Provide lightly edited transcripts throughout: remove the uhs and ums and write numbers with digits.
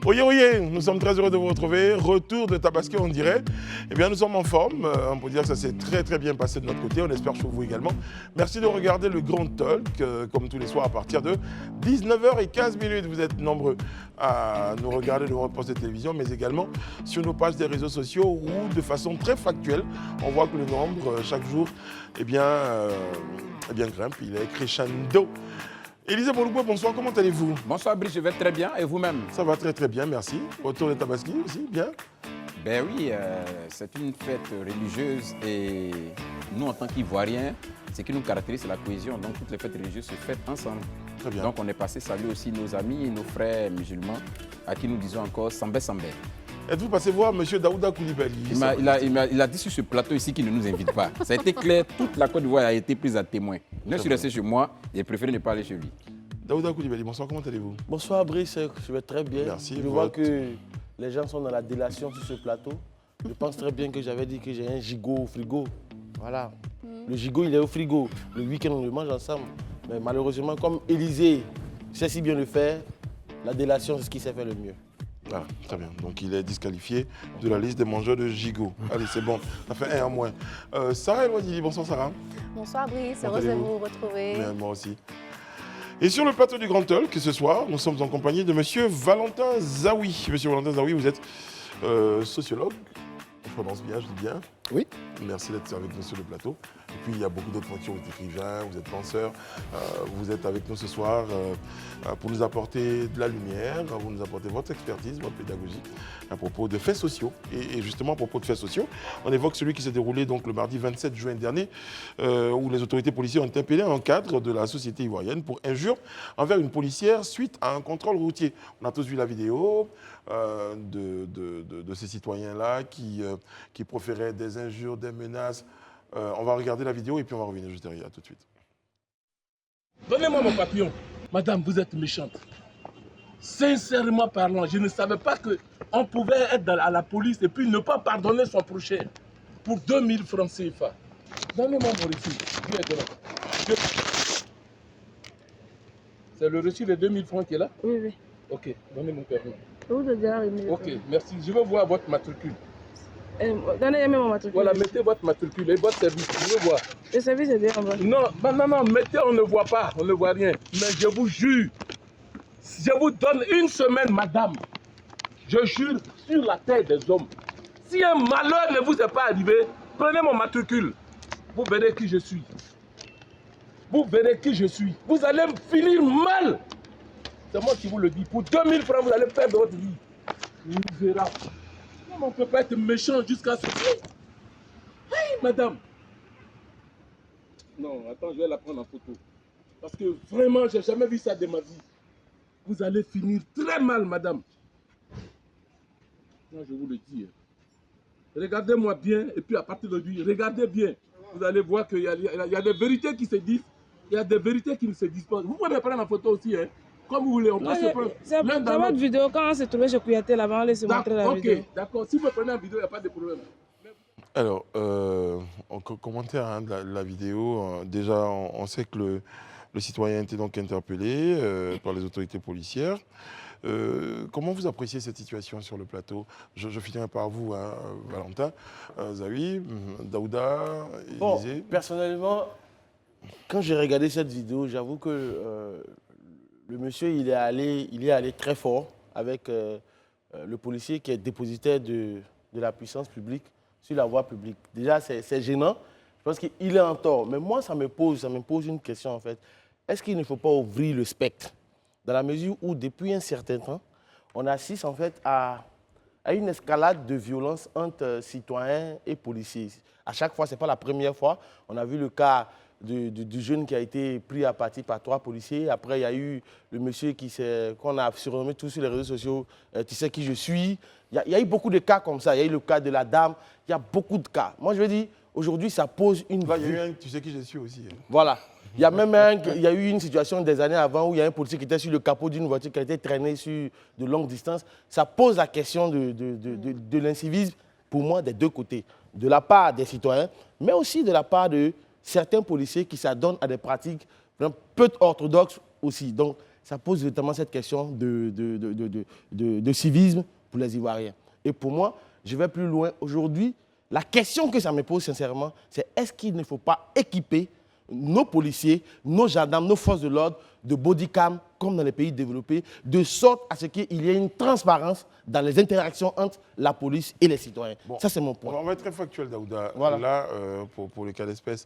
Oye, oye, nous sommes très heureux de vous retrouver. Retour de Tabaski, on dirait. Eh bien, nous sommes en forme. On peut dire que ça s'est très bien passé de notre côté. On espère chez vous également. Merci de regarder le Grand Talk, comme tous les soirs à partir de 19h15. Vous êtes nombreux à nous regarder dans notre poste de télévision, mais également sur nos pages des réseaux sociaux où, de façon très factuelle, on voit que le nombre, chaque jour, grimpe. Il est crescendo. Élisée Boloubo, bonsoir, comment allez-vous? Bonsoir Brice, je vais très bien, et vous-même? Ça va très bien, merci. Autour de Tabaski aussi, bien? Ben oui, c'est une fête religieuse et nous, en tant qu'Ivoiriens, ce qui nous caractérise, c'est la cohésion. Donc toutes les fêtes religieuses se fêtent ensemble. Très bien. Donc on est passé saluer aussi nos amis et nos frères musulmans, à qui nous disons encore Sambé Sambé. Êtes-vous passé voir M. Daouda Koulibaly? Il a dit sur ce plateau ici qu'il ne nous invite pas. Ça a été clair, toute la Côte d'Ivoire a été prise à témoin. Je suis resté chez moi et j'ai préféré ne pas aller chez lui. Daouda Koulibaly, bonsoir, comment allez-vous? Bonsoir Brice, je vais très bien. Merci. Je vois que les gens sont dans la délation sur ce plateau. Je pense très bien que j'avais dit que j'ai un gigot au frigo. Voilà. Le gigot, il est au frigo. Le week-end, on le mange ensemble. Mais malheureusement, comme Élisée sait si bien le faire, la délation, c'est ce qui sait faire le mieux. Voilà, très bien. Donc il est disqualifié de la liste des mangeurs de gigot. Allez, c'est bon, ça fait un en moins. Sarah Elwadili, bonsoir Sarah. Bonsoir Brice, heureuse de vous retrouver. Bien, moi aussi. Et sur le plateau du Grand Talk, ce soir, nous sommes en compagnie de Monsieur Valentin Zawi. Monsieur Valentin Zawi, vous êtes sociologue. Je prononce bien, je dis bien. Oui. Merci d'être avec nous sur le plateau. Et puis il y a beaucoup d'autres fonctions, vous êtes écrivain, vous êtes penseur. Vous êtes avec nous ce soir pour nous apporter de la lumière, vous nous apportez votre expertise, votre pédagogie à propos de faits sociaux. Et justement à propos de faits sociaux, on évoque celui qui s'est déroulé donc le mardi 27 juin dernier, où les autorités policières ont interpellé un cadre de la société ivoirienne pour injure envers une policière suite à un contrôle routier. On a tous vu la vidéo de ces citoyens-là qui proféraient des injures, des menaces. On va regarder la vidéo et puis on va revenir juste derrière. À tout de suite. Donnez-moi mon papillon. Madame, vous êtes méchante. Sincèrement parlant, je ne savais pas qu'on pouvait être à la police et puis ne pas pardonner son prochain pour 2000 francs CFA. Donnez-moi mon reçu. C'est le reçu de 2000 francs qui est là? Oui. Ok, donnez mon permis. Vous devez arriver. Ok, merci. Je veux voir votre matricule. Donnez-moi mon matricule. Voilà, mettez votre matricule et votre service. Je veux voir. Le service est bien en bas. Non, mettez, on ne voit pas, on ne voit rien. Mais je vous jure, je vous donne une semaine, madame. Je jure sur la terre des hommes. Si un malheur ne vous est pas arrivé, prenez mon matricule. Vous verrez qui je suis. Vous verrez qui je suis. Vous allez finir mal. C'est moi qui vous le dis. Pour 2000 francs, vous allez perdre votre vie. On verra. On ne peut pas être méchant jusqu'à ce point. Oui, madame. Non, attends, je vais la prendre en photo. Parce que vraiment, je n'ai jamais vu ça de ma vie. Vous allez finir très mal, madame. Moi, je vous le dis. Regardez-moi bien, et puis à partir d'aujourd'hui, regardez bien. Vous allez voir qu'il y a des vérités qui se disent, il y a des vérités qui ne se disent pas. Vous pouvez me prendre en photo aussi, hein. Comme vous voulez, on peut se prendre. C'est dans votre vidéo, quand on s'est trouvé chez Kouyaté là-bas, on laisse montrer la vidéo. Ok, d'accord. Si vous prenez la vidéo, il n'y a pas de problème. Alors, en commentaire de la vidéo, déjà, on sait que le citoyen était donc interpellé par les autorités policières. Comment vous appréciez cette situation sur le plateau? Je finirai par vous, hein, Valentin, Zawi, Daouda, Élisée. Bon, personnellement, quand j'ai regardé cette vidéo, j'avoue que le monsieur, il est allé très fort avec le policier qui est dépositaire de la puissance publique sur la voie publique. Déjà, c'est gênant. Je pense qu'il est en tort. Mais moi, ça me pose une question, en fait. Est-ce qu'il ne faut pas ouvrir le spectre? Dans la mesure où, depuis un certain temps, on assiste, en fait, à une escalade de violence entre citoyens et policiers. À chaque fois, ce n'est pas la première fois. On a vu le cas du jeune qui a été pris à partie par 3 policiers. Après, il y a eu le monsieur qu'on a surnommé tous sur les réseaux sociaux, tu sais qui je suis. Il y a eu beaucoup de cas comme ça. Il y a eu le cas de la dame. Il y a beaucoup de cas. Moi, je veux dire, aujourd'hui, ça pose une... Là, il y a eu un, tu sais qui je suis aussi. Hein. Voilà. Il y a même il y a eu une situation des années avant où il y a un policier qui était sur le capot d'une voiture qui a été traîné sur de longues distances. Ça pose la question de l'incivisme, pour moi, des deux côtés. De la part des citoyens, mais aussi de la part de certains policiers qui s'adonnent à des pratiques peu orthodoxes aussi. Donc, ça pose notamment cette question de civisme pour les Ivoiriens. Et pour moi, je vais plus loin. Aujourd'hui, la question que ça me pose sincèrement, c'est est-ce qu'il ne faut pas équiper nos policiers, nos gendarmes, nos forces de l'ordre de bodycam comme dans les pays développés, de sorte à ce qu'il y ait une transparence dans les interactions entre la police et les citoyens. Bon, ça, c'est mon point. On va être très factuel, Daouda. Voilà. Là, pour le cas d'espèce,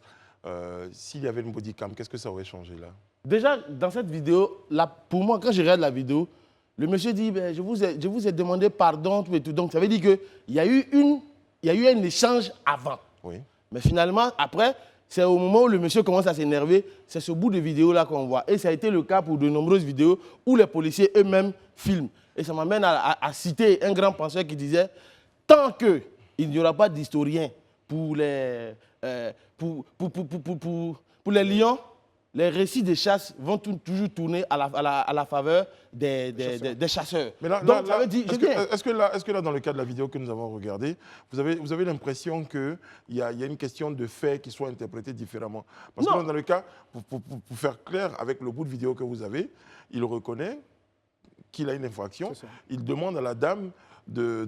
s'il y avait une bodycam, qu'est-ce que ça aurait changé là? Déjà, dans cette vidéo, là, pour moi, quand je regarde la vidéo, le monsieur dit ben, je vous ai demandé pardon, tout et tout. Donc, ça veut dire qu'il y a eu un échange avant. Oui. Mais finalement, après, c'est au moment où le monsieur commence à s'énerver, c'est ce bout de vidéo-là qu'on voit. Et ça a été le cas pour de nombreuses vidéos où les policiers eux-mêmes filment. Et ça m'amène à citer un grand penseur qui disait « Tant qu'il n'y aura pas d'historien pour les lions, les récits des chasses vont toujours tourner à la faveur des chasseurs. » Mais là, donc, ça veut dire, est-ce que là, dans le cas de la vidéo que nous avons regardée, vous avez l'impression qu'il y a une question de fait qui soit interprétée différemment? Parce que dans le cas, pour faire clair, avec le bout de vidéo que vous avez, il reconnaît qu'il a une infraction. Il demande à la dame de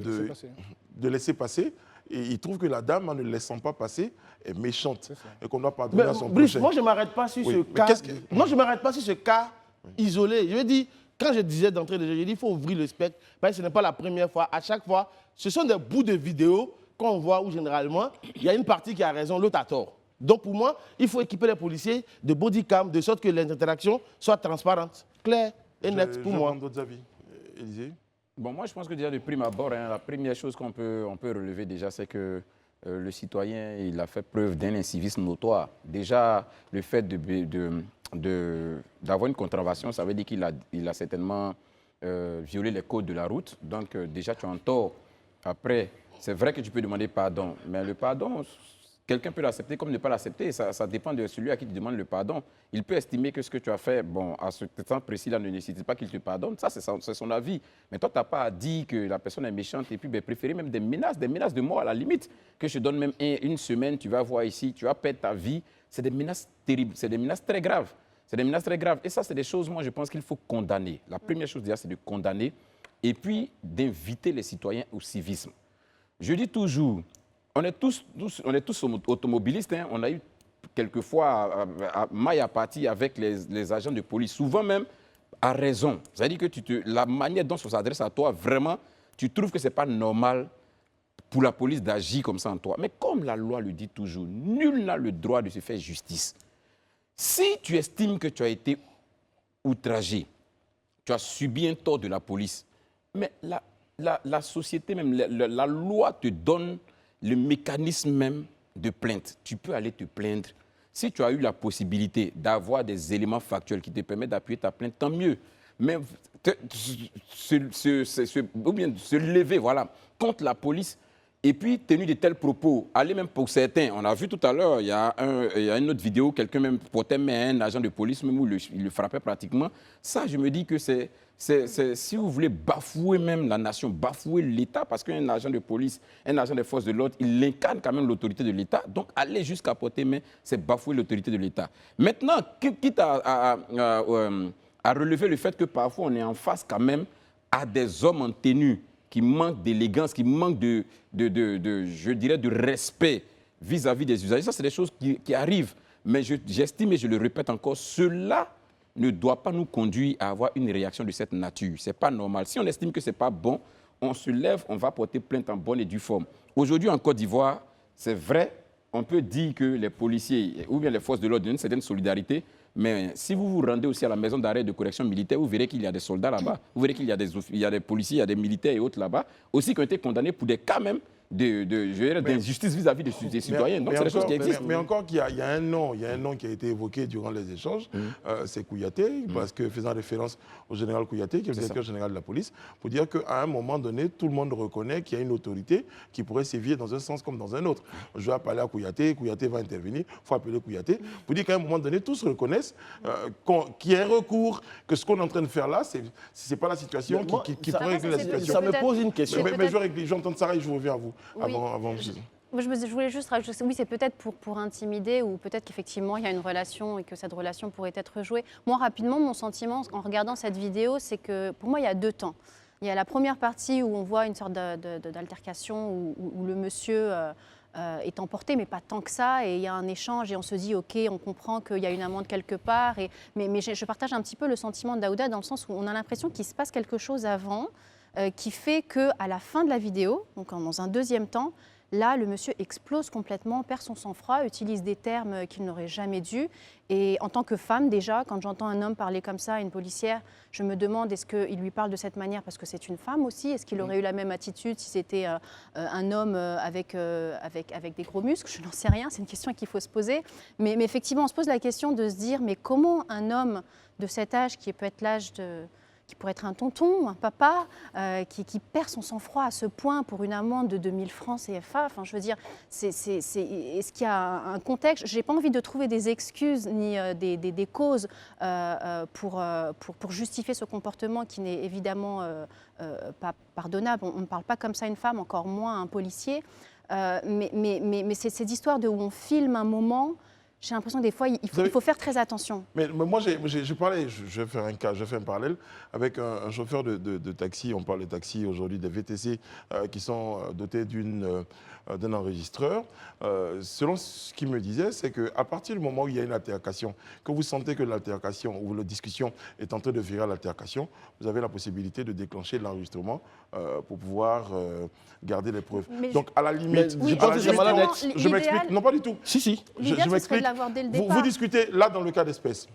laisser passer. Et il trouve que la dame, en ne le laissant pas passer, est méchante. Et qu'on doit pardonner à son prochain. Moi, je ne m'arrête pas sur ce cas. Non, je ne m'arrête pas sur ce cas isolé. Je veux dire, quand je disais d'entrée de jeu, j'ai dit qu'il faut ouvrir le spectre. Parce que ce n'est pas la première fois. À chaque fois, ce sont des bouts de vidéos qu'on voit où généralement, il y a une partie qui a raison, l'autre a tort. Donc pour moi, il faut équiper les policiers de bodycam de sorte que les interactions soient transparentes, claires et nettes pour moi. D'autres avis, Élisée? Bon, moi, je pense que déjà, de prime abord, la première chose qu'on peut relever déjà, c'est que le citoyen, il a fait preuve d'un incivisme notoire. Déjà, le fait d'avoir une contravention, ça veut dire qu'il a certainement violé les codes de la route. Donc, déjà, tu es en tort. Après, c'est vrai que tu peux demander pardon, mais le pardon, quelqu'un peut l'accepter comme ne pas l'accepter. Ça dépend de celui à qui tu demandes le pardon. Il peut estimer que ce que tu as fait, bon, à ce temps précis-là, ne nécessite pas qu'il te pardonne. Ça, c'est son avis. Mais toi, tu n'as pas à dire que la personne est méchante et puis préférer même des menaces de mort à la limite. Que je te donne même une semaine, tu vas voir ici, tu vas perdre ta vie. C'est des menaces terribles, c'est des menaces très graves. C'est des menaces très graves. Et ça, c'est des choses, moi, je pense qu'il faut condamner. La première chose, déjà, c'est de condamner et puis d'inviter les citoyens au civisme. Je dis toujours, on est tous automobilistes. Hein. On a eu quelquefois maille à partie avec les agents de police, souvent même à raison. C'est-à-dire que la manière dont on s'adresse à toi, vraiment, tu trouves que ce n'est pas normal pour la police d'agir comme ça en toi. Mais comme la loi le dit toujours, nul n'a le droit de se faire justice. Si tu estimes que tu as été outragé, tu as subi un tort de la police, mais la société même, la loi te donne le mécanisme même de plainte. Tu peux aller te plaindre. Si tu as eu la possibilité d'avoir des éléments factuels qui te permettent d'appuyer ta plainte, tant mieux. Mais se lever contre la police et puis tenu de tels propos, aller même pour certains, on a vu tout à l'heure, il y a une autre vidéo, quelqu'un même portait un agent de police, même où il le frappait pratiquement. Ça, je me dis que c'est si vous voulez bafouer même la nation, bafouer l'État, parce qu'un agent de police, un agent des forces de l'ordre, il incarne quand même l'autorité de l'État. Donc, aller jusqu'à porter main, c'est bafouer l'autorité de l'État. Maintenant, quitte à relever le fait que parfois on est en face quand même à des hommes en tenue qui manquent d'élégance, qui manquent je dirais, de respect vis-à-vis des usagers. Ça, c'est des choses qui arrivent. Mais j'estime, et je le répète encore, cela ne doit pas nous conduire à avoir une réaction de cette nature. Ce n'est pas normal. Si on estime que ce n'est pas bon, on se lève, on va porter plainte en bonne et due forme. Aujourd'hui, en Côte d'Ivoire, c'est vrai, on peut dire que les policiers ou bien les forces de l'ordre ont une certaine solidarité, mais si vous vous rendez aussi à la maison d'arrêt de correction militaire, vous verrez qu'il y a des soldats là-bas, vous verrez qu'il y a des policiers, il y a des militaires et autres là-bas, aussi qui ont été condamnés pour des cas même d'injustice vis-à-vis des citoyens. Donc, c'est des choses qui existent. Mais encore qu'il y a un nom qui a été évoqué durant les échanges, c'est Kouyaté, parce que faisant référence au général Kouyaté, qui est le directeur général de la police, pour dire qu'à un moment donné, tout le monde reconnaît qu'il y a une autorité qui pourrait sévir dans un sens comme dans un autre. Je vais parler à Kouyaté, Kouyaté va intervenir, il faut appeler Kouyaté, pour dire qu'à un moment donné, tous reconnaissent qu'il y a un recours, que ce qu'on est en train de faire là, ce n'est pas la situation qui pourrait régler la situation. Ça me pose une question. Mais je vais entendre Sarah et je reviens à vous. Oui. Avant. Je voulais juste rajouter, oui, c'est peut-être pour intimider ou peut-être qu'effectivement il y a une relation et que cette relation pourrait être jouée. Moi, rapidement, mon sentiment en regardant cette vidéo, c'est que pour moi, il y a 2 temps. Il y a la première partie où on voit une sorte d'altercation où le monsieur est emporté, mais pas tant que ça, et il y a un échange et on se dit, ok, on comprend qu'il y a une amende quelque part. Mais je partage un petit peu le sentiment de Daouda dans le sens où on a l'impression qu'il se passe quelque chose avant qui fait qu'à la fin de la vidéo, donc dans un deuxième temps, là, le monsieur explose complètement, perd son sang-froid, utilise des termes qu'il n'aurait jamais dû. Et en tant que femme, déjà, quand j'entends un homme parler comme ça à une policière, je me demande est-ce qu'il lui parle de cette manière parce que c'est une femme aussi? Est-ce qu'il aurait eu la même attitude si c'était un homme avec des gros muscles? Je n'en sais rien, c'est une question qu'il faut se poser. Mais effectivement, on se pose la question de se dire mais comment un homme de cet âge, qui peut être l'âge qui pourrait être un tonton, un papa, qui perd son sang-froid à ce point pour une amende de 2000 francs CFA. Enfin, je veux dire, est-ce qu'il y a un contexte? Je n'ai pas envie de trouver des excuses ni des causes pour justifier ce comportement qui n'est évidemment pas pardonnable. On ne parle pas comme ça à une femme, encore moins à un policier. Mais c'est cette histoire de où on filme un moment. J'ai l'impression que des fois, il faut faire très attention. Mais moi, j'ai parlé, je vais faire un parallèle avec un chauffeur de taxi. On parle de taxi aujourd'hui, des VTC qui sont dotés d'un enregistreur. Selon ce qu'il me disait, c'est qu'à partir du moment où il y a une altercation, que vous sentez que l'altercation ou la discussion est en train de virer à l'altercation, vous avez la possibilité de déclencher l'enregistrement pour pouvoir garder les preuves. Donc, à la limite, je m'explique. Non, pas du tout. Si. Je m'explique. Vous discutez, là, dans le cas d'espèce,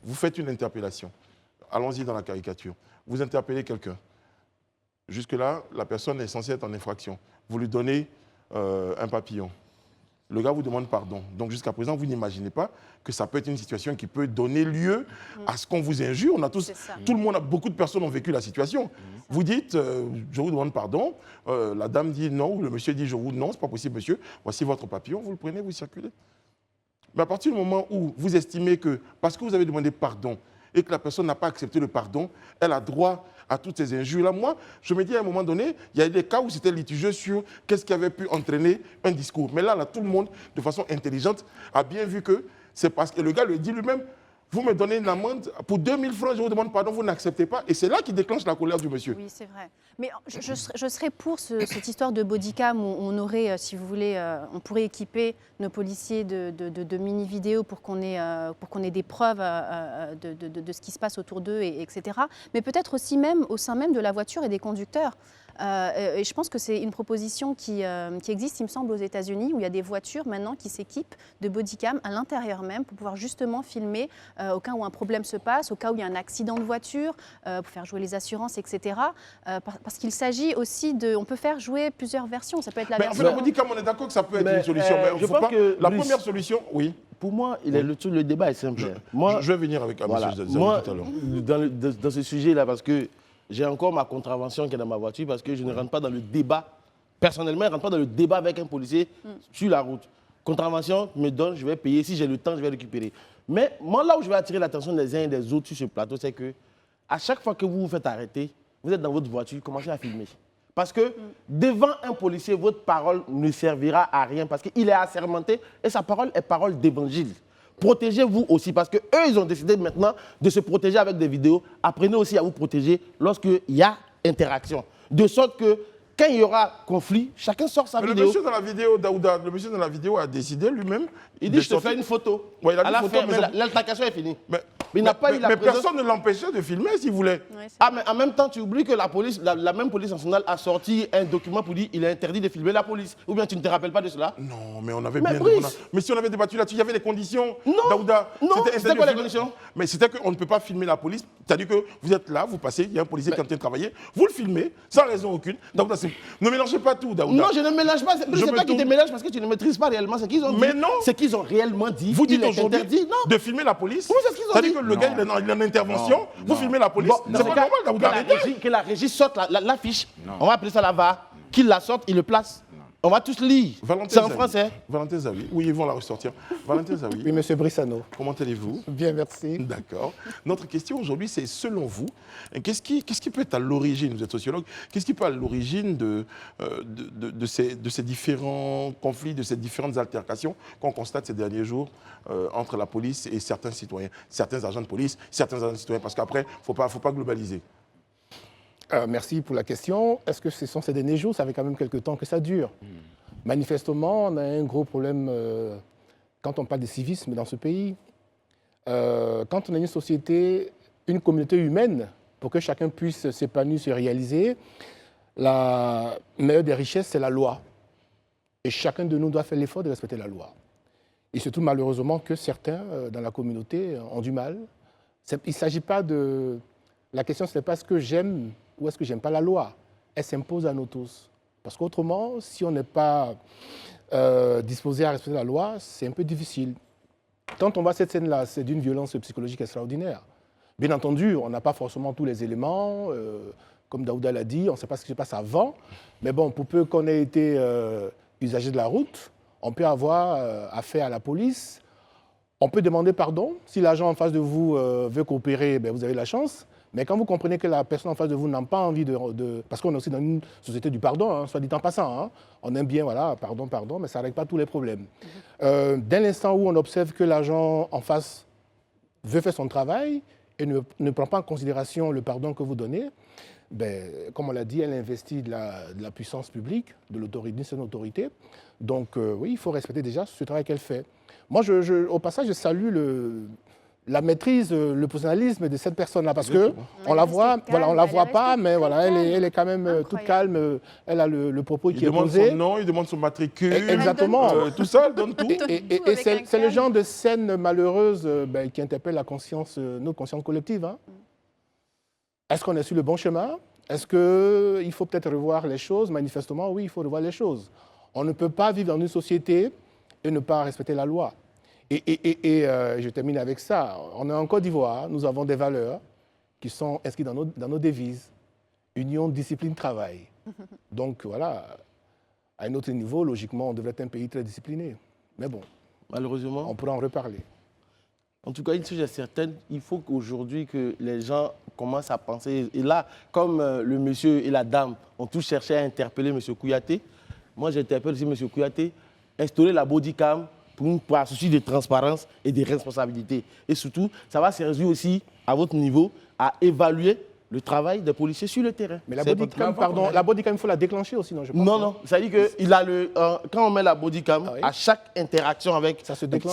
vous faites une interpellation. Allons-y dans la caricature. Vous interpellez quelqu'un. Jusque-là, la personne est censée être en infraction. Vous lui donnez un papillon. Le gars vous demande pardon. Donc, jusqu'à présent, vous n'imaginez pas que ça peut être une situation qui peut donner lieu à ce qu'on vous injure. On a tous, tout le monde, beaucoup de personnes ont vécu la situation. Vous dites, je vous demande pardon. La dame dit non, ou le monsieur dit, non, c'est pas possible, monsieur. Voici votre papillon. Vous le prenez, vous circulez. Mais à partir du moment où vous estimez que, parce que vous avez demandé pardon et que la personne n'a pas accepté le pardon, elle a droit à toutes ces injures-là. Moi, je me dis à un moment donné, il y a des cas où c'était litigieux sur qu'est-ce qui avait pu entraîner un discours. Mais là, tout le monde, de façon intelligente, a bien vu que c'est parce que le gars le dit lui-même, vous me donnez une amende, pour 2000 francs, je vous demande pardon, vous n'acceptez pas. Et c'est là qui déclenche la colère du monsieur. Oui, c'est vrai. Mais je serais pour cette histoire de bodycam où on aurait, si vous voulez, on pourrait équiper nos policiers de mini-vidéos pour qu'on ait des preuves de ce qui se passe autour d'eux, etc. Mais peut-être aussi même au sein même de la voiture et des conducteurs. Et je pense que c'est une proposition qui existe, il me semble, aux États-Unis, où il y a des voitures maintenant qui s'équipent de bodycam à l'intérieur même pour pouvoir justement filmer au cas où un problème se passe, au cas où il y a un accident de voiture, pour faire jouer les assurances, etc. Parce qu'il s'agit aussi de... On peut faire jouer plusieurs versions. Ça peut être la version... Mais la bodycam, on est d'accord que ça peut être une solution. Mais je pense que la première solution, oui. Pour moi, le débat est simple. Je vais venir avec M. Zali tout à l'heure. Dans ce sujet-là, parce que j'ai encore ma contravention qui est dans ma voiture parce que je ne rentre pas dans le débat. Personnellement, je ne rentre pas dans le débat avec un policier sur la route. Contravention, me donne, je vais payer. Si j'ai le temps, je vais récupérer. Mais moi, là où je vais attirer l'attention des uns et des autres sur ce plateau, c'est que à chaque fois que vous vous faites arrêter, vous êtes dans votre voiture, commencez à filmer. Parce que devant un policier, votre parole ne servira à rien parce qu'il est assermenté et sa parole est parole d'évangile. Protégez-vous aussi parce qu'eux, ils ont décidé maintenant de se protéger avec des vidéos. Apprenez aussi à vous protéger lorsqu'il y a interaction. De sorte que quand il y aura conflit, chacun sort sa vidéo. Le monsieur dans la vidéo, Daouda, le monsieur dans la vidéo a décidé lui-même. Il dit, je te fais une photo. Ouais, il a à la fin, l'altercation est finie. Mais il n'a pas eu la présence... personne ne l'empêchait de filmer s'il voulait. Oui, mais en même temps, tu oublies que la police, la même police nationale a sorti un document pour dire qu'il est interdit de filmer la police. Ou bien tu ne te rappelles pas de cela? Non, mais on avait mais si on avait débattu là-dessus, il y avait des conditions. Non, Daouda, non, c'était quoi les conditions? Mais c'était qu'on ne peut pas filmer la police. C'est-à-dire que vous êtes là, vous passez, il y a un policier qui est en train de travailler, vous le filmez sans raison aucune. Daouda, ne mélangez pas tout, Daouda. Non, je ne mélange pas. C'est toi qui te mélanges parce que tu ne maîtrises pas réellement ce qu'ils ont dit. Mais non. C'est qu'ils ont réellement dit. Vous dites aujourd'hui de filmer la police. Oui, c'est ce qu'ils ont dit. C'est-à-dire que le gars, il est en intervention, vous filmez la police. C'est pas normal, Daouda. Que la régie sorte l'affiche. On va appeler ça la VAR. Qu'il la sorte, il le place. On va tous lire. Valentin C'est en Zawi. français. Valentin Zawi. Oui, ils vont la ressortir. Valentin Zawi. Oui, monsieur Brissano. Comment allez-vous? Bien, merci. D'accord. Notre question aujourd'hui, c'est selon vous, qu'est-ce qui peut être à l'origine, vous êtes sociologue, qu'est-ce qui peut être à l'origine de ces différents conflits, de ces différentes altercations qu'on constate ces derniers jours entre la police et certains citoyens, certains agents de police, certains agents de citoyens, parce qu'après, il ne faut pas globaliser. Merci pour la question. Est-ce que ce sont ces derniers jours? Ça fait quand même quelques temps que ça dure. Manifestement, on a un gros problème quand on parle de civisme dans ce pays. Quand on a une société, une communauté humaine, pour que chacun puisse s'épanouir, se réaliser, la meilleure des richesses, c'est la loi. Et chacun de nous doit faire l'effort de respecter la loi. Il se trouve malheureusement que certains dans la communauté ont du mal. Il ne s'agit pas de... La question, ce n'est pas ce que j'aime ou est-ce que j'aime pas la loi. Elle s'impose à nous tous. Parce qu'autrement, si on n'est pas disposé à respecter la loi, c'est un peu difficile. Quand on voit cette scène-là, c'est d'une violence psychologique extraordinaire. Bien entendu, on n'a pas forcément tous les éléments. Comme Daouda l'a dit, on ne sait pas ce qui se passe avant. Mais bon, pour peu qu'on ait été usager de la route, on peut avoir affaire à la police. On peut demander pardon. Si l'agent en face de vous veut coopérer, ben vous avez la chance. Mais quand vous comprenez que la personne en face de vous n'a pas envie de... Parce qu'on est aussi dans une société du pardon, hein, soit dit en passant. Hein. On aime bien, voilà, pardon, mais ça ne règle pas tous les problèmes. Dès l'instant où on observe que l'agent en face veut faire son travail et ne prend pas en considération le pardon que vous donnez, ben, comme on l'a dit, elle investit de la puissance publique, de l'autorité, d'une certaine autorité. Donc oui, il faut respecter déjà ce travail qu'elle fait. Moi, au passage, je salue la maîtrise, le professionnalisme de cette personne-là, parce que on la voit, voilà, on la voit pas, mais voilà, elle est quand même toute calme. Elle a le propos qui est posé. Il demande son nom, il demande son matricule. Exactement. Tout ça, elle donne tout. Et c'est le genre de scène malheureuse qui interpelle la conscience, notre conscience collective. Hein. Est-ce qu'on est sur le bon chemin? Est-ce qu'il faut peut-être revoir les choses? Manifestement, oui, il faut revoir les choses. On ne peut pas vivre dans une société et ne pas respecter la loi. Et je termine avec ça. On est en Côte d'Ivoire, nous avons des valeurs qui sont inscrites dans nos devises. Union, discipline, travail. Donc voilà, à un autre niveau, logiquement, on devrait être un pays très discipliné. Mais bon, Malheureusement. on pourra en reparler. En tout cas, une chose est certaine, il faut qu'aujourd'hui que les gens commencent à penser. Et là, comme le monsieur et la dame ont tous cherché à interpeller M. Kouyaté, moi j'interpelle aussi M. Kouyaté, instaurer la bodycam pour un souci de transparence et de responsabilité. Et surtout, ça va servir aussi, à votre niveau, à évaluer le travail des policiers sur le terrain. Mais la bodycam, la bodycam, il faut la déclencher aussi, non? Je pense, non, ça dit que quand on met la bodycam, à chaque interaction avec, ça se déclenche.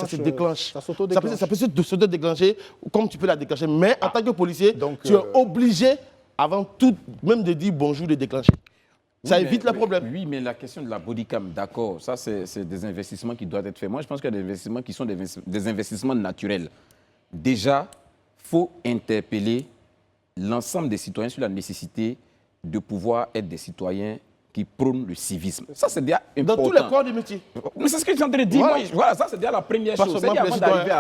Ça s'auto-déclenche. Ça peut se déclencher, comme tu peux la déclencher. Mais en tant que policier, tu es obligé, avant tout, même de dire bonjour, de déclencher. Ça évite le problème. Oui, mais la question de la bodycam, d'accord, ça c'est des investissements qui doivent être faits. Moi, je pense qu'il y a des investissements qui sont des investissements naturels. Déjà, il faut interpeller l'ensemble des citoyens sur la nécessité de pouvoir être des citoyens qui prônent le civisme. Ça, c'est déjà important. Dans tous les corps de métier. Mais c'est ce que je suis en train de dire. Voilà. Voilà, ça, c'est déjà la première chose. C'est avant d'arriver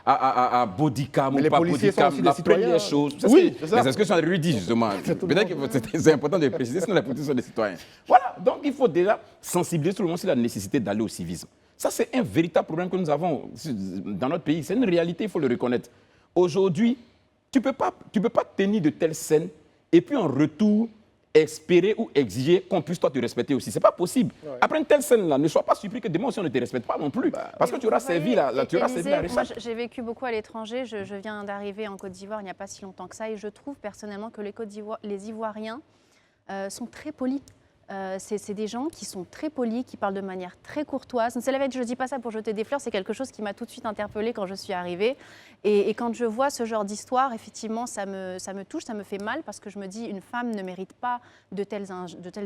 à bodycam ou pas bodycam, la première chose. Oui, c'est ça. Mais c'est ce que je suis en train de lui dire, justement. Peut-être que c'est important de le préciser, sinon les policiers sont des citoyens. Voilà, donc il faut déjà sensibiliser tout le monde sur la nécessité d'aller au civisme. Ça, c'est un véritable problème que nous avons dans notre pays. C'est une réalité, il faut le reconnaître. Aujourd'hui, tu ne peux pas tenir de telles scènes et puis en retour espérer ou exiger qu'on puisse toi te respecter aussi. Ce n'est pas possible. Ouais. Après une telle scène-là, ne sois pas surpris que demain aussi on ne te respecte pas non plus. Parce que tu auras servi la recherche. Moi, j'ai vécu beaucoup à l'étranger. Je viens d'arriver en Côte d'Ivoire il n'y a pas si longtemps que ça. Et je trouve personnellement que les Ivoiriens sont très polis. C'est des gens qui sont très polis, qui parlent de manière très courtoise. Je ne dis pas ça pour jeter des fleurs, c'est quelque chose qui m'a tout de suite interpellée quand je suis arrivée. Et quand je vois ce genre d'histoire, effectivement, ça me touche, ça me fait mal parce que je me dis une femme ne mérite pas de telles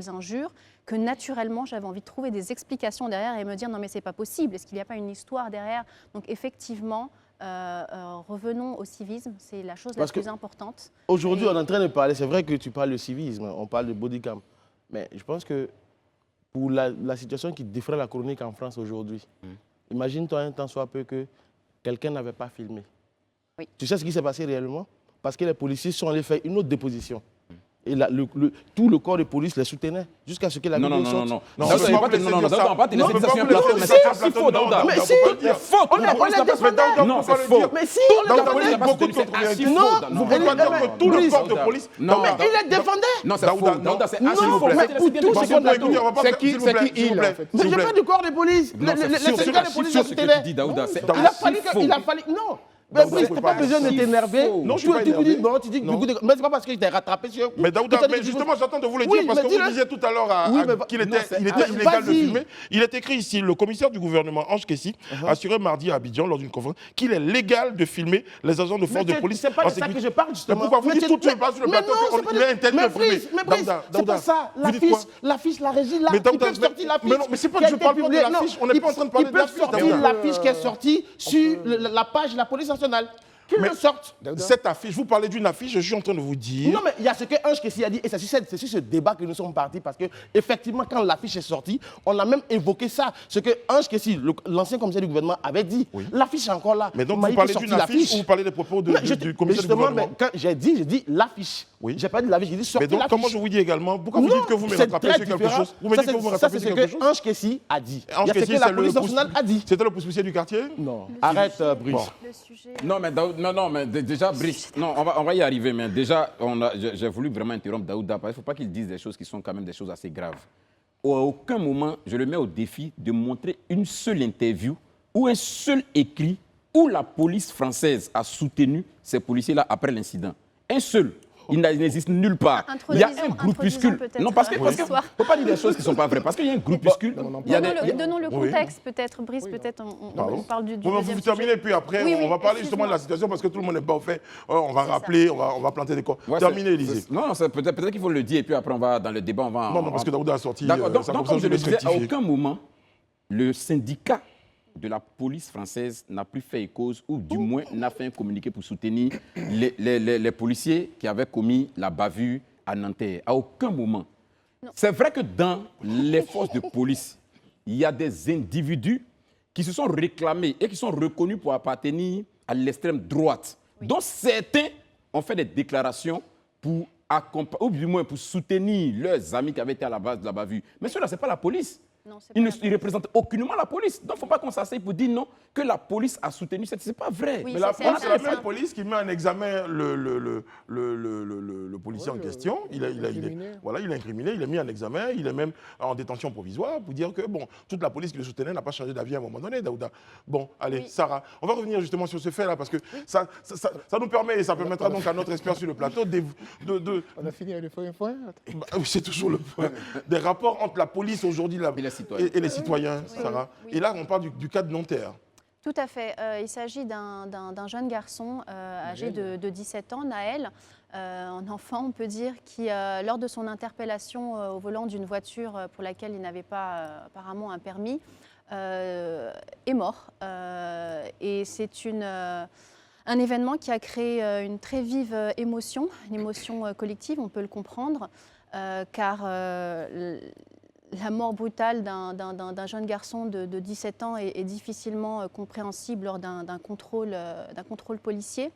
injures, que naturellement j'avais envie de trouver des explications derrière et me dire non mais c'est pas possible, est-ce qu'il n'y a pas une histoire derrière? Donc effectivement, revenons au civisme, c'est la chose la plus importante. Aujourd'hui, on est en train de parler, c'est vrai que tu parles de civisme, on parle de bodycam. Mais je pense que pour la situation qui défraie la chronique en France aujourd'hui, imagine-toi un temps soit peu que quelqu'un n'avait pas filmé. Oui. Tu sais ce qui s'est passé réellement? Parce que les policiers sont allés faire une autre déposition. et tout le corps de police les soutenait jusqu'à ce que la vidéo sorte. Non, Non, on peut pas vous laisser dire ça. on va te Non, laisser on peut dire pas sur un vous laisser plateau, dire mais ça c'est sur un archi plateau. faux, Non, Daouda. non, Mais on si, peut pas le dire. Faute. on les défendait. Non, c'est faux. faux. Mais si, Donc, on vous les dites beaucoup de c'est contre-réalité. archi Non, faux. Vous ne pouvez pas dire que tout le corps de police... Non, mais il les défendait. Non, c'est Daouda, faux. non. Daouda, c'est Non, archi faux. mais Faut te laisser pour dire tout sur ce un qu'on a plateau. Écoutez, on va pas C'est faire- qui- s'il vous c'est plaît, qui s'il vous il, plaît. en fait Mais S'il je vous fais plaît. du corps de police. Non, c'est Les sûr, syndicats de c'est police sûr les ce que tu soutenaient. dis, Daouda. C'est Il a archi fallu faux. qu'il a fallu. Non. Mais Daouda, Brice, vous t'as pouvez pas pas besoin de dire t'énerver. faux. Non, je suis Tu pas dis énervé. non, tu dis Non. mais c'est pas parce que je t'ai rattrapé sur. Mais Daouda, que t'as dit mais des choses- justement, j'attends de vous le Oui, dire parce mais que vous dis-le. disiez tout à l'heure Oui, mais qu'il non, était c'est- illégal de vas-y. filmer. Il est écrit ici, le commissaire du gouvernement, Ange Kessi, a assuré mardi à Abidjan, lors d'une conférence, qu'il est légal de filmer les agents de force de police C'est pas en de ça sécurité. que je parle Mais justement. pourquoi vous Mais dites tu- tout de suite pas sur le mais plateau non, c'est qu'il pas est interdit mais de filmer? Brice, c'est Daouda, pas ça. vous dites quoi? L'affiche, la régie, là. Mais Ils Daouda, peuvent sortir l'affiche. mais non, mais c'est pas qui que a je été parle pas de publiée. l'affiche, Non, on n'est pas en train de parler ils de peuvent l'affiche, sortir Daouda. l'affiche qui est sortie sur la page de la police nationale. Qu'ils Mais- le sortent. Cette affiche, vous parlez d'une affiche, je suis en train de vous dire. Non, mais il y a ce que Ange Kessi a dit, et c'est sur ce débat que nous sommes partis, parce que effectivement, quand l'affiche est sortie, on a même évoqué ça. Ce que Ange Kessi, l'ancien commissaire du gouvernement, avait dit. L'affiche est encore là. Mais donc, Maï vous parlez sorti d'une affiche ou vous parlez des propos Mais du mais commissaire du justement, gouvernement? mais quand j'ai dit l'affiche. Oui. J'ai pas dit l'affiche, j'ai dit Mais sorti donc, l'affiche. comment je vous dis également, pourquoi vous Non, dites que vous me c'est rattrapez très sur quelque différent. chose? Vous me Ça, dites que vous me ça, rattrapez c'est sur ce quelque que chose? Ange Kessi a dit. Il y Ange a ce Kessi, que la c'est police nationale a dit. C'était le pousse-poussier du quartier? Non, arrête, Brice. Bon. Le sujet. Non, mais non, mais déjà, Brice, non, on va y arriver, mais déjà, j'ai voulu vraiment interrompre Daouda, parce qu'il ne faut pas qu'il dise des choses qui sont quand même des choses assez graves. À aucun moment, je le mets au défi de montrer une seule interview ou un seul écrit où la police française a soutenu ces policiers-là après l'incident. Un seul. Il n'existe nulle part. Il y a un Introduisons groupuscule. peut-être, Non, parce que l'histoire. faut pas dire des choses qui ne sont pas vraies. Parce qu'il y a un groupuscule. Il y a des- Donnons le Oui. contexte, peut-être, Brice, peut-être on parle du Bon, deuxième vous terminez, sujet. puis après, Oui, on va parler justement de la excuse-moi. situation parce que tout le monde n'est pas au fait. On va rappeler, on va planter des corps. Ouais, Terminez, Élisée. Non, peut-être qu'il faut le dire, et puis après, on va dans le débat, on va... Non, parce que Daouda a sorti. D'accord, donc, ça donc, comme comme ça, je le vais disais, à rectifier. aucun moment, le syndicat de la police française n'a plus fait cause, ou du moins n'a fait un communiqué pour soutenir les policiers qui avaient commis la bavure à Nanterre. À aucun moment. C'est vrai que dans les forces de police, il y a des individus qui se sont réclamés et qui sont reconnus pour appartenir à l'extrême droite. Donc certains ont fait des déclarations pour accompagner, ou du moins pour soutenir leurs amis qui avaient été à la base de la bavure. Mais cela, ce n'est pas la police. Non, c'est Ils pas ne représentent aucunement la police. Donc il ne faut pas qu'on s'asseye pour dire non, que la police a soutenu. Ce n'est pas vrai. Oui, Mais la c'est police, c'est la ça. même police qui met en examen le policier en question. Il est incriminé, il est mis en examen, il est même en détention provisoire pour dire que bon, toute la police qui le soutenait n'a pas changé d'avis à un moment donné, Daouda. Bon, allez, Oui. Sarah, on va revenir justement sur ce fait-là parce que ça nous permet et ça permettra donc à notre expert sur le plateau On a fini avec le premier point. Bah, oui, c'est toujours le point. Des rapports entre la police aujourd'hui Et les citoyens. et les citoyens, Sarah. Oui. Et là, on parle du cas de Nanterre. Tout à fait. Il s'agit d'un jeune garçon âgé de 17 ans, Naël, un enfant, on peut dire, qui, lors de son interpellation au volant d'une voiture pour laquelle il n'avait pas apparemment un permis, est mort. Et c'est un événement qui a créé une très vive émotion, une émotion collective, on peut le comprendre, car la mort brutale d'un jeune garçon de 17 ans est difficilement compréhensible lors d'un contrôle policier.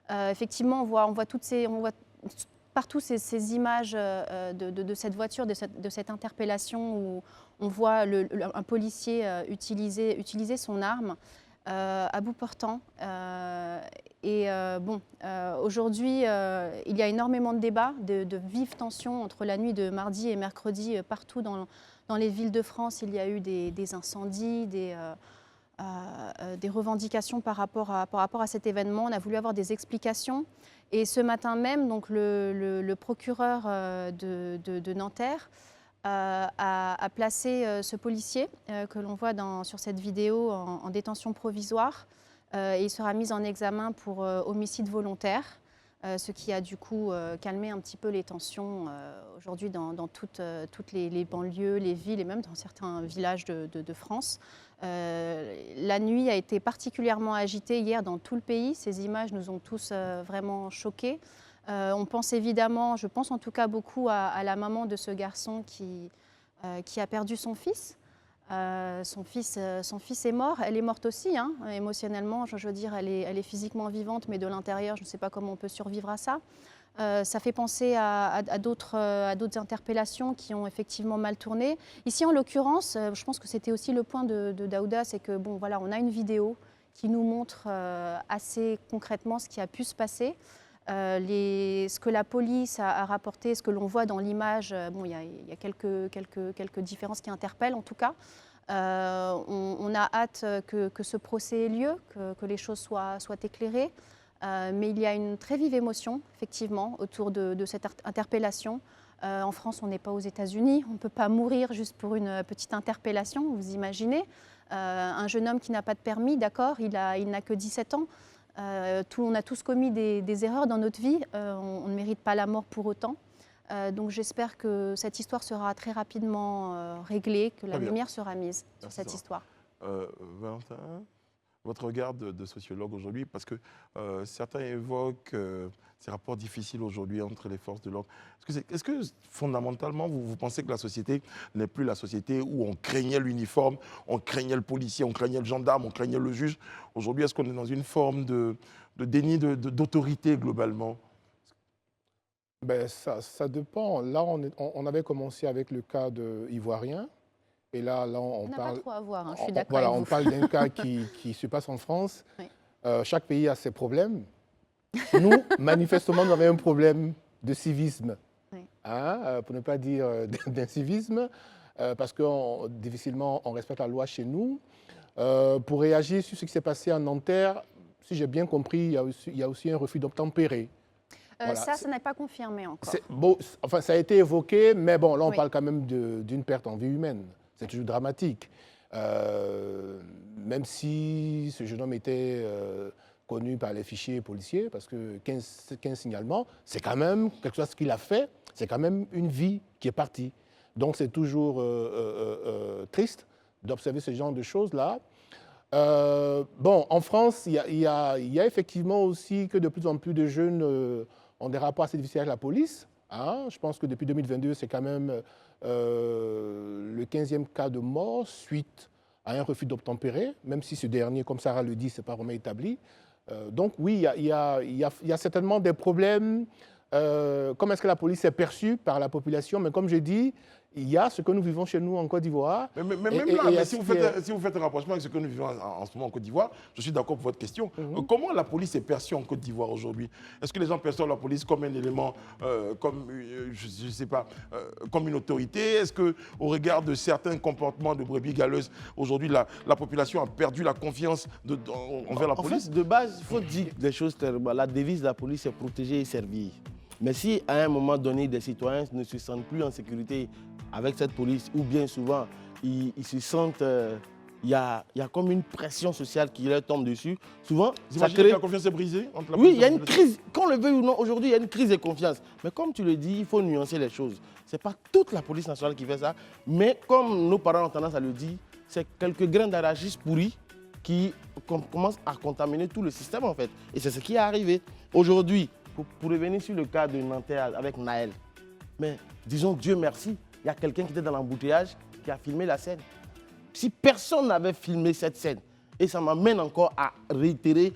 Effectivement, on voit partout ces images de cette voiture, de cette interpellation où on voit un policier utiliser son arme à bout portant. Aujourd'hui, il y a énormément de débats, de vives tensions entre la nuit de mardi et mercredi. Partout dans les villes de France, il y a eu des incendies, des revendications par rapport à cet événement. On a voulu avoir des explications. Et ce matin même, donc, le procureur de Nanterre a placé ce policier que l'on voit sur cette vidéo en détention provisoire. Et il sera mis en examen pour homicide volontaire, ce qui a du coup calmé un petit peu les tensions aujourd'hui dans toutes les banlieues, les villes et même dans certains villages de France. La nuit a été particulièrement agitée hier dans tout le pays. Ces images nous ont tous vraiment choqués. On pense évidemment, je pense en tout cas beaucoup à la maman de ce garçon qui a perdu son fils. Son fils est mort, elle est morte aussi, hein, émotionnellement, je veux dire, elle est physiquement vivante, mais de l'intérieur, je ne sais pas comment on peut survivre à ça. Ça fait penser à d'autres interpellations qui ont effectivement mal tourné. Ici, en l'occurrence, je pense que c'était aussi le point de Daouda, c'est que bon, voilà, on a une vidéo qui nous montre assez concrètement ce qui a pu se passer. Ce que la police a rapporté, ce que l'on voit dans l'image, bon, il y a quelques différences qui interpellent en tout cas. On a hâte que ce procès ait lieu, que les choses soient éclairées. Mais il y a une très vive émotion, effectivement, autour de cette interpellation. En France, on n'est pas aux États-Unis. On ne peut pas mourir juste pour une petite interpellation, vous imaginez. Un jeune homme qui n'a pas de permis, d'accord, il n'a que 17 ans. On a tous commis des erreurs dans notre vie. On ne mérite pas la mort pour autant. Donc j'espère que cette histoire sera très rapidement réglée, que la lumière sera mise sur cette histoire. Valentin, votre regard de sociologue aujourd'hui, parce que certains évoquent ces rapports difficiles aujourd'hui entre les forces de l'ordre. Est-ce que fondamentalement, vous pensez que la société n'est plus la société où on craignait l'uniforme, on craignait le policier, on craignait le gendarme, on craignait le juge? Aujourd'hui, est-ce qu'on est dans une forme de déni d'autorité globalement? Ben, ça dépend. Là, on avait commencé avec le cas de Ivoirien. Et là on n'a parle, pas trop à voir, hein, je suis d'accord voilà, avec on vous. parle d'un cas qui se passe en France. Oui. Chaque pays a ses problèmes. Nous, manifestement, nous avons un problème de civisme, Oui. hein, pour ne pas dire d'incivisme, parce que difficilement on respecte la loi chez nous. Pour réagir sur ce qui s'est passé en Nanterre, si j'ai bien compris, il y a aussi un refus d'obtempérer. Voilà. Ça n'est pas confirmé encore. Bon, enfin, ça a été évoqué, mais bon, là, on Oui. parle quand même d'une perte en vie humaine. C'est toujours dramatique. Même si ce jeune homme était connu par les fichiers policiers, parce que 15 signalements, c'est quand même quelque chose qu'il a fait, c'est quand même une vie qui est partie. Donc, c'est toujours triste d'observer ce genre de choses-là. Bon, en France, il y a effectivement aussi que de plus en plus de jeunes ont des rapports assez difficiles avec la police. Hein. Je pense que depuis 2022, c'est quand même le 15e cas de mort suite à un refus d'obtempérer, même si ce dernier, comme Sarah le dit, ce n'est pas vraiment établi. Donc oui, il y a certainement des problèmes. Comment est-ce que la police est perçue par la population? Mais comme je dis, il y a ce que nous vivons chez nous en Côte d'Ivoire. Mais même là, si vous faites un rapprochement avec ce que nous vivons en ce moment en Côte d'Ivoire, je suis d'accord pour votre question. Comment la police est perçue en Côte d'Ivoire aujourd'hui? Est-ce que les gens perçoivent la police comme un élément, je sais pas, comme une autorité? Est-ce qu'au regard de certains comportements de brebis galeuses, aujourd'hui, la population a perdu la confiance envers la police? En fait, de base, il faut dire des choses clairement. La devise de la police, c'est protéger et servir. Mais si à un moment donné, des citoyens ne se sentent plus en sécurité avec cette police, ou bien souvent, ils se sentent... Il y a comme une pression sociale qui leur tombe dessus. Souvent, ça crée... que la confiance est brisée entre la Oui, police il y a une crise. Qu'on le veuille ou non, aujourd'hui, il y a une crise de confiance. Mais comme tu le dis, il faut nuancer les choses. Ce n'est pas toute la police nationale qui fait ça. Mais comme nos parents ont tendance à le dire, c'est quelques grains d'arachis pourris qui commencent à contaminer tout le système, en fait. Et c'est ce qui est arrivé. Aujourd'hui, pour revenir sur le cas de Nanterre avec Naël, mais disons Dieu merci, il y a quelqu'un qui était dans l'embouteillage qui a filmé la scène. Si personne n'avait filmé cette scène, et ça m'amène encore à réitérer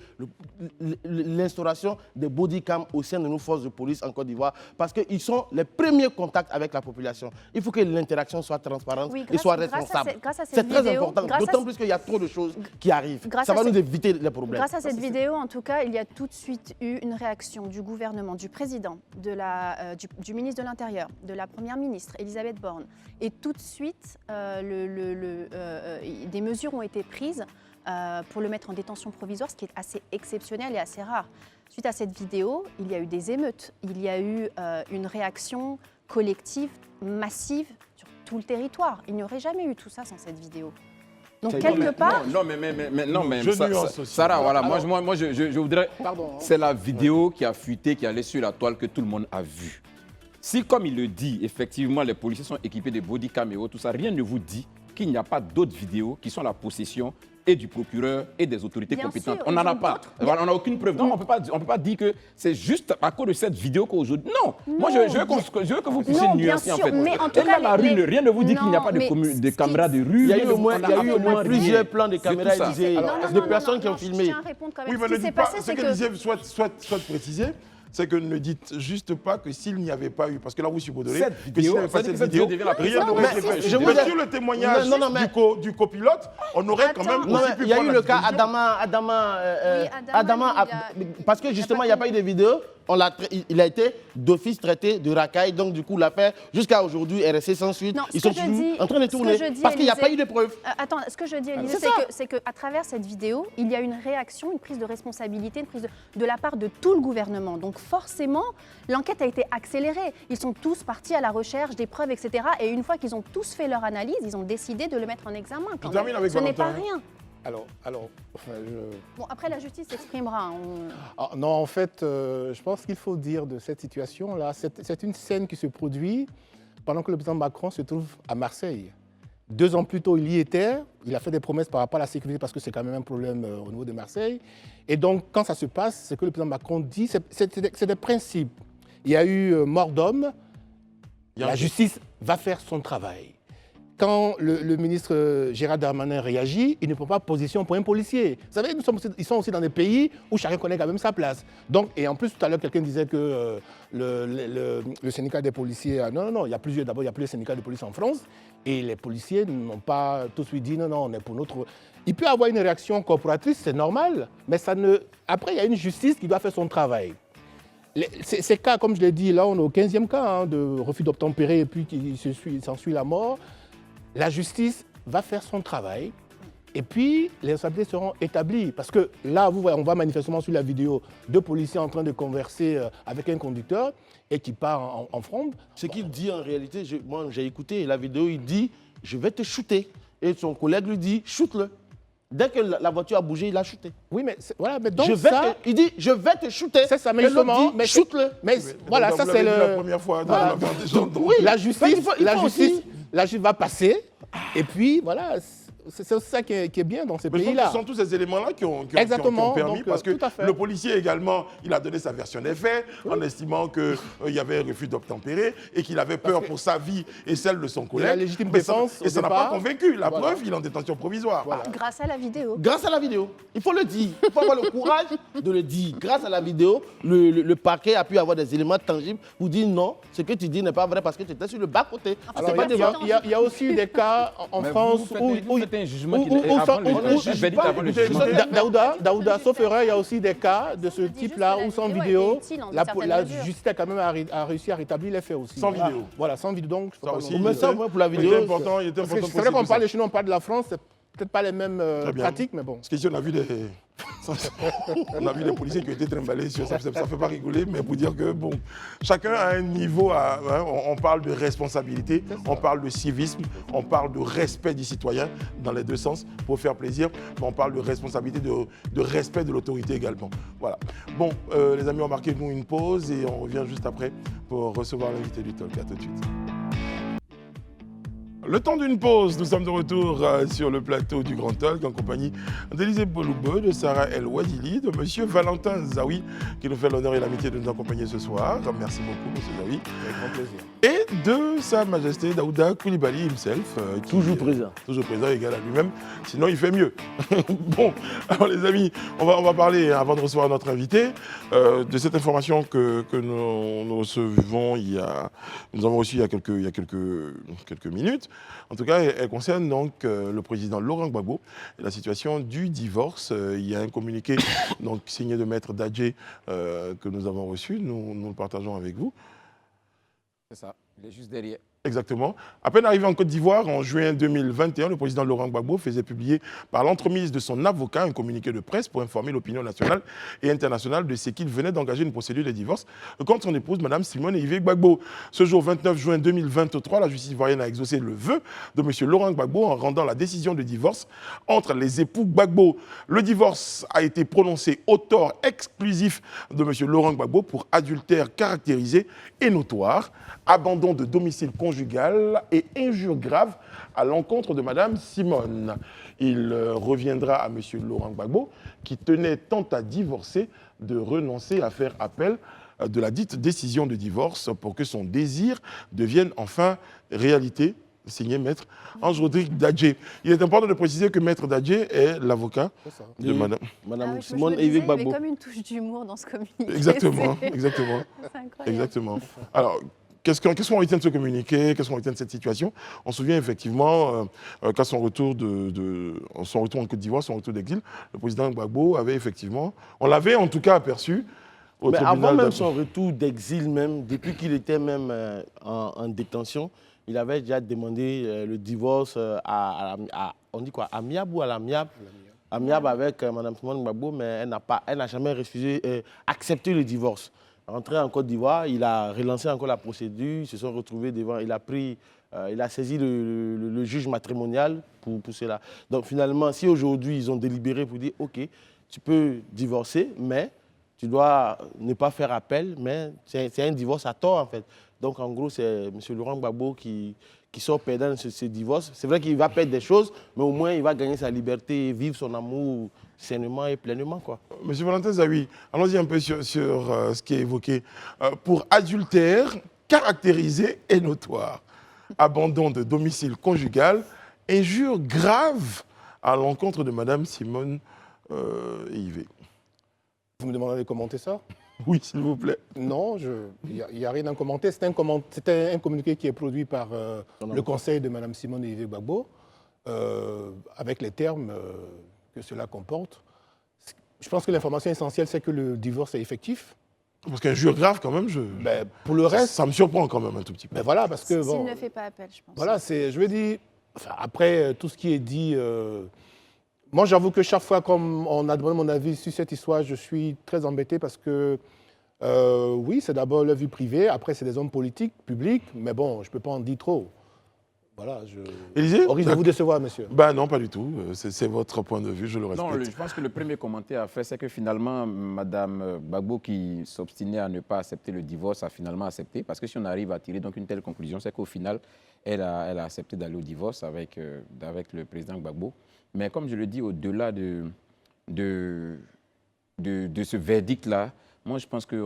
l'instauration des bodycams au sein de nos forces de police en Côte d'Ivoire, parce qu'ils sont les premiers contacts avec la population. Il faut que l'interaction soit transparente et soit responsable. C'est très important, d'autant plus qu'il y a trop de choses qui arrivent. Ça va nous éviter les problèmes. Grâce à cette vidéo, en tout cas, il y a tout de suite eu une réaction du gouvernement, du président, du ministre de l'Intérieur, de la Première ministre, Elisabeth Borne. Et tout de suite, des mesures ont été prises pour le mettre en détention provisoire, ce qui est assez exceptionnel et assez rare. Suite à cette vidéo, il y a eu des émeutes, il y a eu une réaction collective, massive, sur tout le territoire. Il n'y aurait jamais eu tout ça sans cette vidéo. Donc quelque part... Non, mais Sarah, voilà, moi je voudrais... Pardon. C'est la vidéo qui a fuité, qui est allée sur la toile que tout le monde a vue. Si, comme il le dit, effectivement, les policiers sont équipés de body caméras, tout ça, rien ne vous dit qu'il n'y a pas d'autres vidéos qui sont la possession et du procureur et des autorités Bien compétentes. sûr, On n'en a pas. Voilà, on n'a aucune preuve. Non, on ne peut pas dire que c'est juste à cause de cette vidéo qu'aujourd'hui... Non. Moi, je veux que vous puissiez nuancer, en fait. Mais en tout Et cas, là, la rue, rien ne vous dit qu'il n'y a pas de caméras de rue. Il y a eu au moins plusieurs plans de caméras de personnes qui ont filmé. Je tiens à répondre quand même. Oui, mais Ce qui s'est passé, ce c'est que que... disait, soit précisé, c'est que ne dites juste pas que s'il n'y avait pas eu, parce que là vous subodorez, Cette que s'il n'y vidéo, avait pas cette cette vidéo vidéo, devient la rien n'aurait été fait. je vous Mais ai- sur le témoignage du copilote, on aurait quand même Attends. Non, aussi mais pu il y a prendre eu la le cas disposition. Adama, parce que justement, il n'y a pas eu de vidéo. Il a été d'office traité de racaille. Donc, du coup, l'affaire, jusqu'à aujourd'hui, est restée sans suite. Non, Ils ce sont que je toujours dis- en train de ce que tourner. je dis, Parce qu'il n'y a Élisée- pas eu de preuves. Attends, ce que je dis, Élisée, c'est c'est qu'à travers cette vidéo, il y a une réaction, une prise de responsabilité, une prise de la part de tout le gouvernement. Donc forcément, l'enquête a été accélérée. Ils sont tous partis à la recherche des preuves, etc. Et une fois qu'ils ont tous fait leur analyse, ils ont décidé de le mettre en examen. quand termine même. avec Ce n'est pas Valentin. rien. Alors, enfin, Bon, après, la justice s'exprimera. non, en fait, je pense qu'il faut dire de cette situation-là, c'est une scène qui se produit pendant que le président Macron se trouve à Marseille. 2 ans plus tôt, il y était, il a fait des promesses par rapport à la sécurité parce que c'est quand même un problème au niveau de Marseille. Et donc, quand ça se passe, c'est que le président Macron dit, c'est des principes. Il y a eu mort d'homme, la justice va faire son travail. Quand le ministre Gérald Darmanin réagit, il ne prend pas position pour un policier. Vous savez, ils sont aussi dans des pays où chacun connaît quand même sa place. Donc, et en plus, tout à l'heure, quelqu'un disait que le syndicat des policiers... Non, il y a plusieurs syndicats de police en France. Et les policiers n'ont pas tout de suite dit non, on est pour notre... Il peut y avoir une réaction corporatrice, c'est normal. Mais ça ne... Après, il y a une justice qui doit faire son travail. Ces cas, comme je l'ai dit, là, on est au 15e cas de refus d'obtempérer et puis il s'ensuit la mort. La justice va faire son travail et puis les responsabilités seront établies. Parce que là, on voit manifestement sur la vidéo 2 policiers en train de converser avec un conducteur et qui part en fronde. Ce qu'il dit en réalité, moi j'ai écouté la vidéo, il dit « je vais te shooter ». Et son collègue lui dit « shoot-le ». Dès que la voiture a bougé, il a shooté. Oui, mais voilà, mais donc il dit « je vais te shooter ». C'est ça, mais et l'autre justement, dit « shoot-le ». Mais voilà, Donc, ça vous c'est l'avez dit le... la première fois. Voilà. dans l'affaire des gens, donc. Oui, La justice, il faut aussi- la justice va passer et puis voilà, c'est ça qui est bien dans ces Mais je pense que pays-là. ce sont tous ces éléments-là qui ont Exactement, permis, donc, parce que tout à fait. le policier également, il a donné sa version des faits en estimant qu'il y avait un refus d'obtempérer et qu'il avait peur pour sa vie et celle de son collègue. la légitime Mais ça- défense, Et au ça n'a pas départ. convaincu. La Voilà. preuve, il est en détention provisoire. Voilà. Grâce à la vidéo. Grâce à la vidéo, il faut le dire. Il faut avoir le courage de le dire. Grâce à la vidéo, le parquet a pu avoir des éléments tangibles pour dire non, ce que tu dis n'est pas vrai parce que tu étais sur le bas-côté. Alors, C'est pas il y devant. il y a aussi eu des cas en Mais France vous faites un jugement qui où- est avant où- le où- jugement. Je vais dire avant le écoutez, jugement. Daouda, sauf erreur, il y a aussi des cas de ce Je dis juste type-là que la où sans vidéo a vidéo, été utile en la certaines mesures. justice a quand même a réussi à rétablir les faits aussi. Sans vidéo. Voilà, sans vidéo. Donc, je peux Ça pas aussi, non Mais plus- ça, moi, pour la il vidéo, était important, il était Parce que important. c'est vrai qu'on pour parle ça. de chez nous, on parle de la France, c'est peut-être pas les mêmes Très bien. pratiques, mais bon. Parce qu'ici, on a vu des policiers qui ont été trimballés sur ça. Ça ne fait pas rigoler, mais pour dire que, bon, chacun a un niveau. On parle de responsabilité, on parle de civisme, on parle de respect du citoyen dans les deux sens, pour faire plaisir, mais on parle de responsabilité, de respect de l'autorité également. Voilà. Bon, les amis, on marqué nous une pause et on revient juste après pour recevoir l'invité du talk. À tout de suite. Le temps d'une pause, nous sommes de retour sur le plateau du Grand Talk en compagnie d'Élisée Boloubeu, de Sarah El Ouadili, de Monsieur Valentin Zawi, qui nous fait l'honneur et l'amitié de nous accompagner ce soir. Merci beaucoup, Monsieur Zawi. Avec grand plaisir. Et de Sa Majesté Daouda Coulibaly himself. Qui toujours est présent. Toujours présent, égal à lui-même. Sinon, il fait mieux. Bon, alors les amis, on va parler, avant de recevoir notre invité, de cette information que nous recevons nous avons reçue il y a quelques minutes. En tout cas, elle concerne donc le président Laurent Gbagbo et la situation du divorce. Il y a un communiqué donc, signé de Maître Dadje que nous avons reçu. Nous le partageons avec vous. C'est ça, il est juste derrière. Exactement. À peine arrivé en Côte d'Ivoire en juin 2021, le président Laurent Gbagbo faisait publier par l'entremise de son avocat un communiqué de presse pour informer l'opinion nationale et internationale de ce qu'il venait d'engager une procédure de divorce contre son épouse, Mme Simone Yves Gbagbo. Ce jour 29 juin 2023, la justice ivoirienne a exaucé le vœu de M. Laurent Gbagbo en rendant la décision de divorce entre les époux Gbagbo. Le divorce a été prononcé au tort exclusif de M. Laurent Gbagbo pour adultère caractérisé et notoire, abandon de domicile conjugal et injures graves à l'encontre de Mme Simone. Il reviendra à M. Laurent Gbagbo, qui tenait tant à divorcer, de renoncer à faire appel de la dite décision de divorce pour que son désir devienne enfin réalité. signé Maître Ange-Rodrigue Dadjé. Il est important de préciser que Maître Dadjé est l'avocat de Madame. Madame oui, Simone je me disais, Eivik il y avait Gbagbo. comme une touche d'humour dans ce communiqué. Exactement, C'est exactement, incroyable. exactement. Alors, qu'est-ce qu'on retient de ce communiqué? Qu'est-ce qu'on retient de cette situation? On se souvient effectivement qu'à son retour son retour en Côte d'Ivoire, son retour d'exil, le président Gbagbo avait effectivement, on l'avait en tout cas aperçu au Mais tribunal avant même d'Ab- son retour d'exil, même, depuis qu'il était même en détention, il avait déjà demandé le divorce on dit quoi, amiable ou à l'amiable? Amiable avec Mme Simone Gbagbo, mais elle n'a jamais refusé, accepté le divorce. Rentré en Côte d'Ivoire, il a relancé encore la procédure, ils se sont retrouvés devant, il a saisi le juge matrimonial pour cela. Donc finalement, si aujourd'hui ils ont délibéré pour dire, ok, tu peux divorcer, mais tu dois ne pas faire appel, mais c'est un divorce à tort en fait. Donc en gros, c'est M. Laurent Gbagbo qui sort perdant de ce divorce. C'est vrai qu'il va perdre des choses, mais au moins il va gagner sa liberté et vivre son amour sainement et pleinement, quoi. Monsieur Valentin Zawi, allons-y un peu sur ce qui est évoqué. Pour adultère caractérisé et notoire, abandon de domicile conjugal, injure grave à l'encontre de Madame Simone Eivik. Vous me demandez de commenter ça? Oui, s'il vous plaît. Non, il n'y a rien à commenter. C'était un communiqué qui est produit par le conseil de Mme Simone Eivik Gbagbo, avec les termes que cela comporte. Je pense que l'information essentielle, c'est que le divorce est effectif. Parce qu'injure grave, quand même, Pour le reste, ça me surprend quand même un tout petit peu. ben voilà, parce que S'il bon, ne fait pas appel, je pense. voilà, je veux dire, enfin, après tout ce qui est dit, moi j'avoue que chaque fois qu'on a demandé mon avis sur cette histoire, je suis très embêté parce que oui, c'est d'abord leur vie privée, après c'est des hommes politiques, publics, mais bon, je ne peux pas en dire trop. Voilà, Élisée, au risque de vous décevoir, monsieur. Ben non, pas du tout. C'est votre point de vue, je le respecte. Non, je pense que le premier commentaire à faire, c'est que finalement, Mme Gbagbo, qui s'obstinait à ne pas accepter le divorce, a finalement accepté. Parce que si on arrive à tirer donc une telle conclusion, c'est qu'au final, elle a accepté d'aller au divorce avec le président Gbagbo. Mais comme je le dis, au-delà de ce verdict-là, moi, je pense que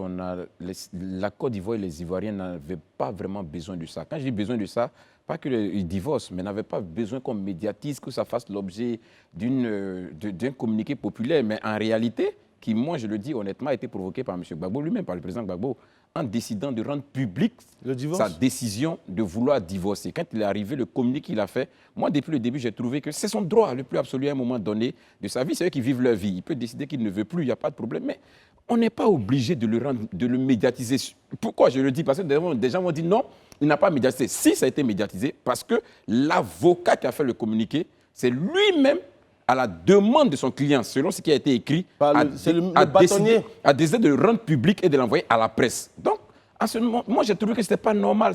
la Côte d'Ivoire et les Ivoiriens n'avaient pas vraiment besoin de ça. Quand je dis besoin de ça, pas qu'ils divorcent, mais n'avaient pas besoin qu'on médiatise, que ça fasse l'objet d'un communiqué populaire. Mais en réalité, qui, moi, je le dis honnêtement, a été provoqué par M. Gbagbo lui-même, par le président Gbagbo, en décidant de rendre public sa décision de vouloir divorcer. Quand il est arrivé, le communiqué qu'il a fait, moi, depuis le début, j'ai trouvé que c'est son droit le plus absolu à un moment donné de sa vie. C'est eux qui vivent leur vie. Il peut décider qu'il ne veut plus, il n'y a pas de problème. Mais on n'est pas obligé de le médiatiser. Pourquoi je le dis? Parce que des gens vont dire non, il n'a pas médiatisé. Si, ça a été médiatisé, parce que l'avocat qui a fait le communiqué, c'est lui-même, à la demande de son client, selon ce qui a été écrit, a décidé de le rendre public et de l'envoyer à la presse. Donc, à ce moment, moi, j'ai trouvé que ce n'était pas normal.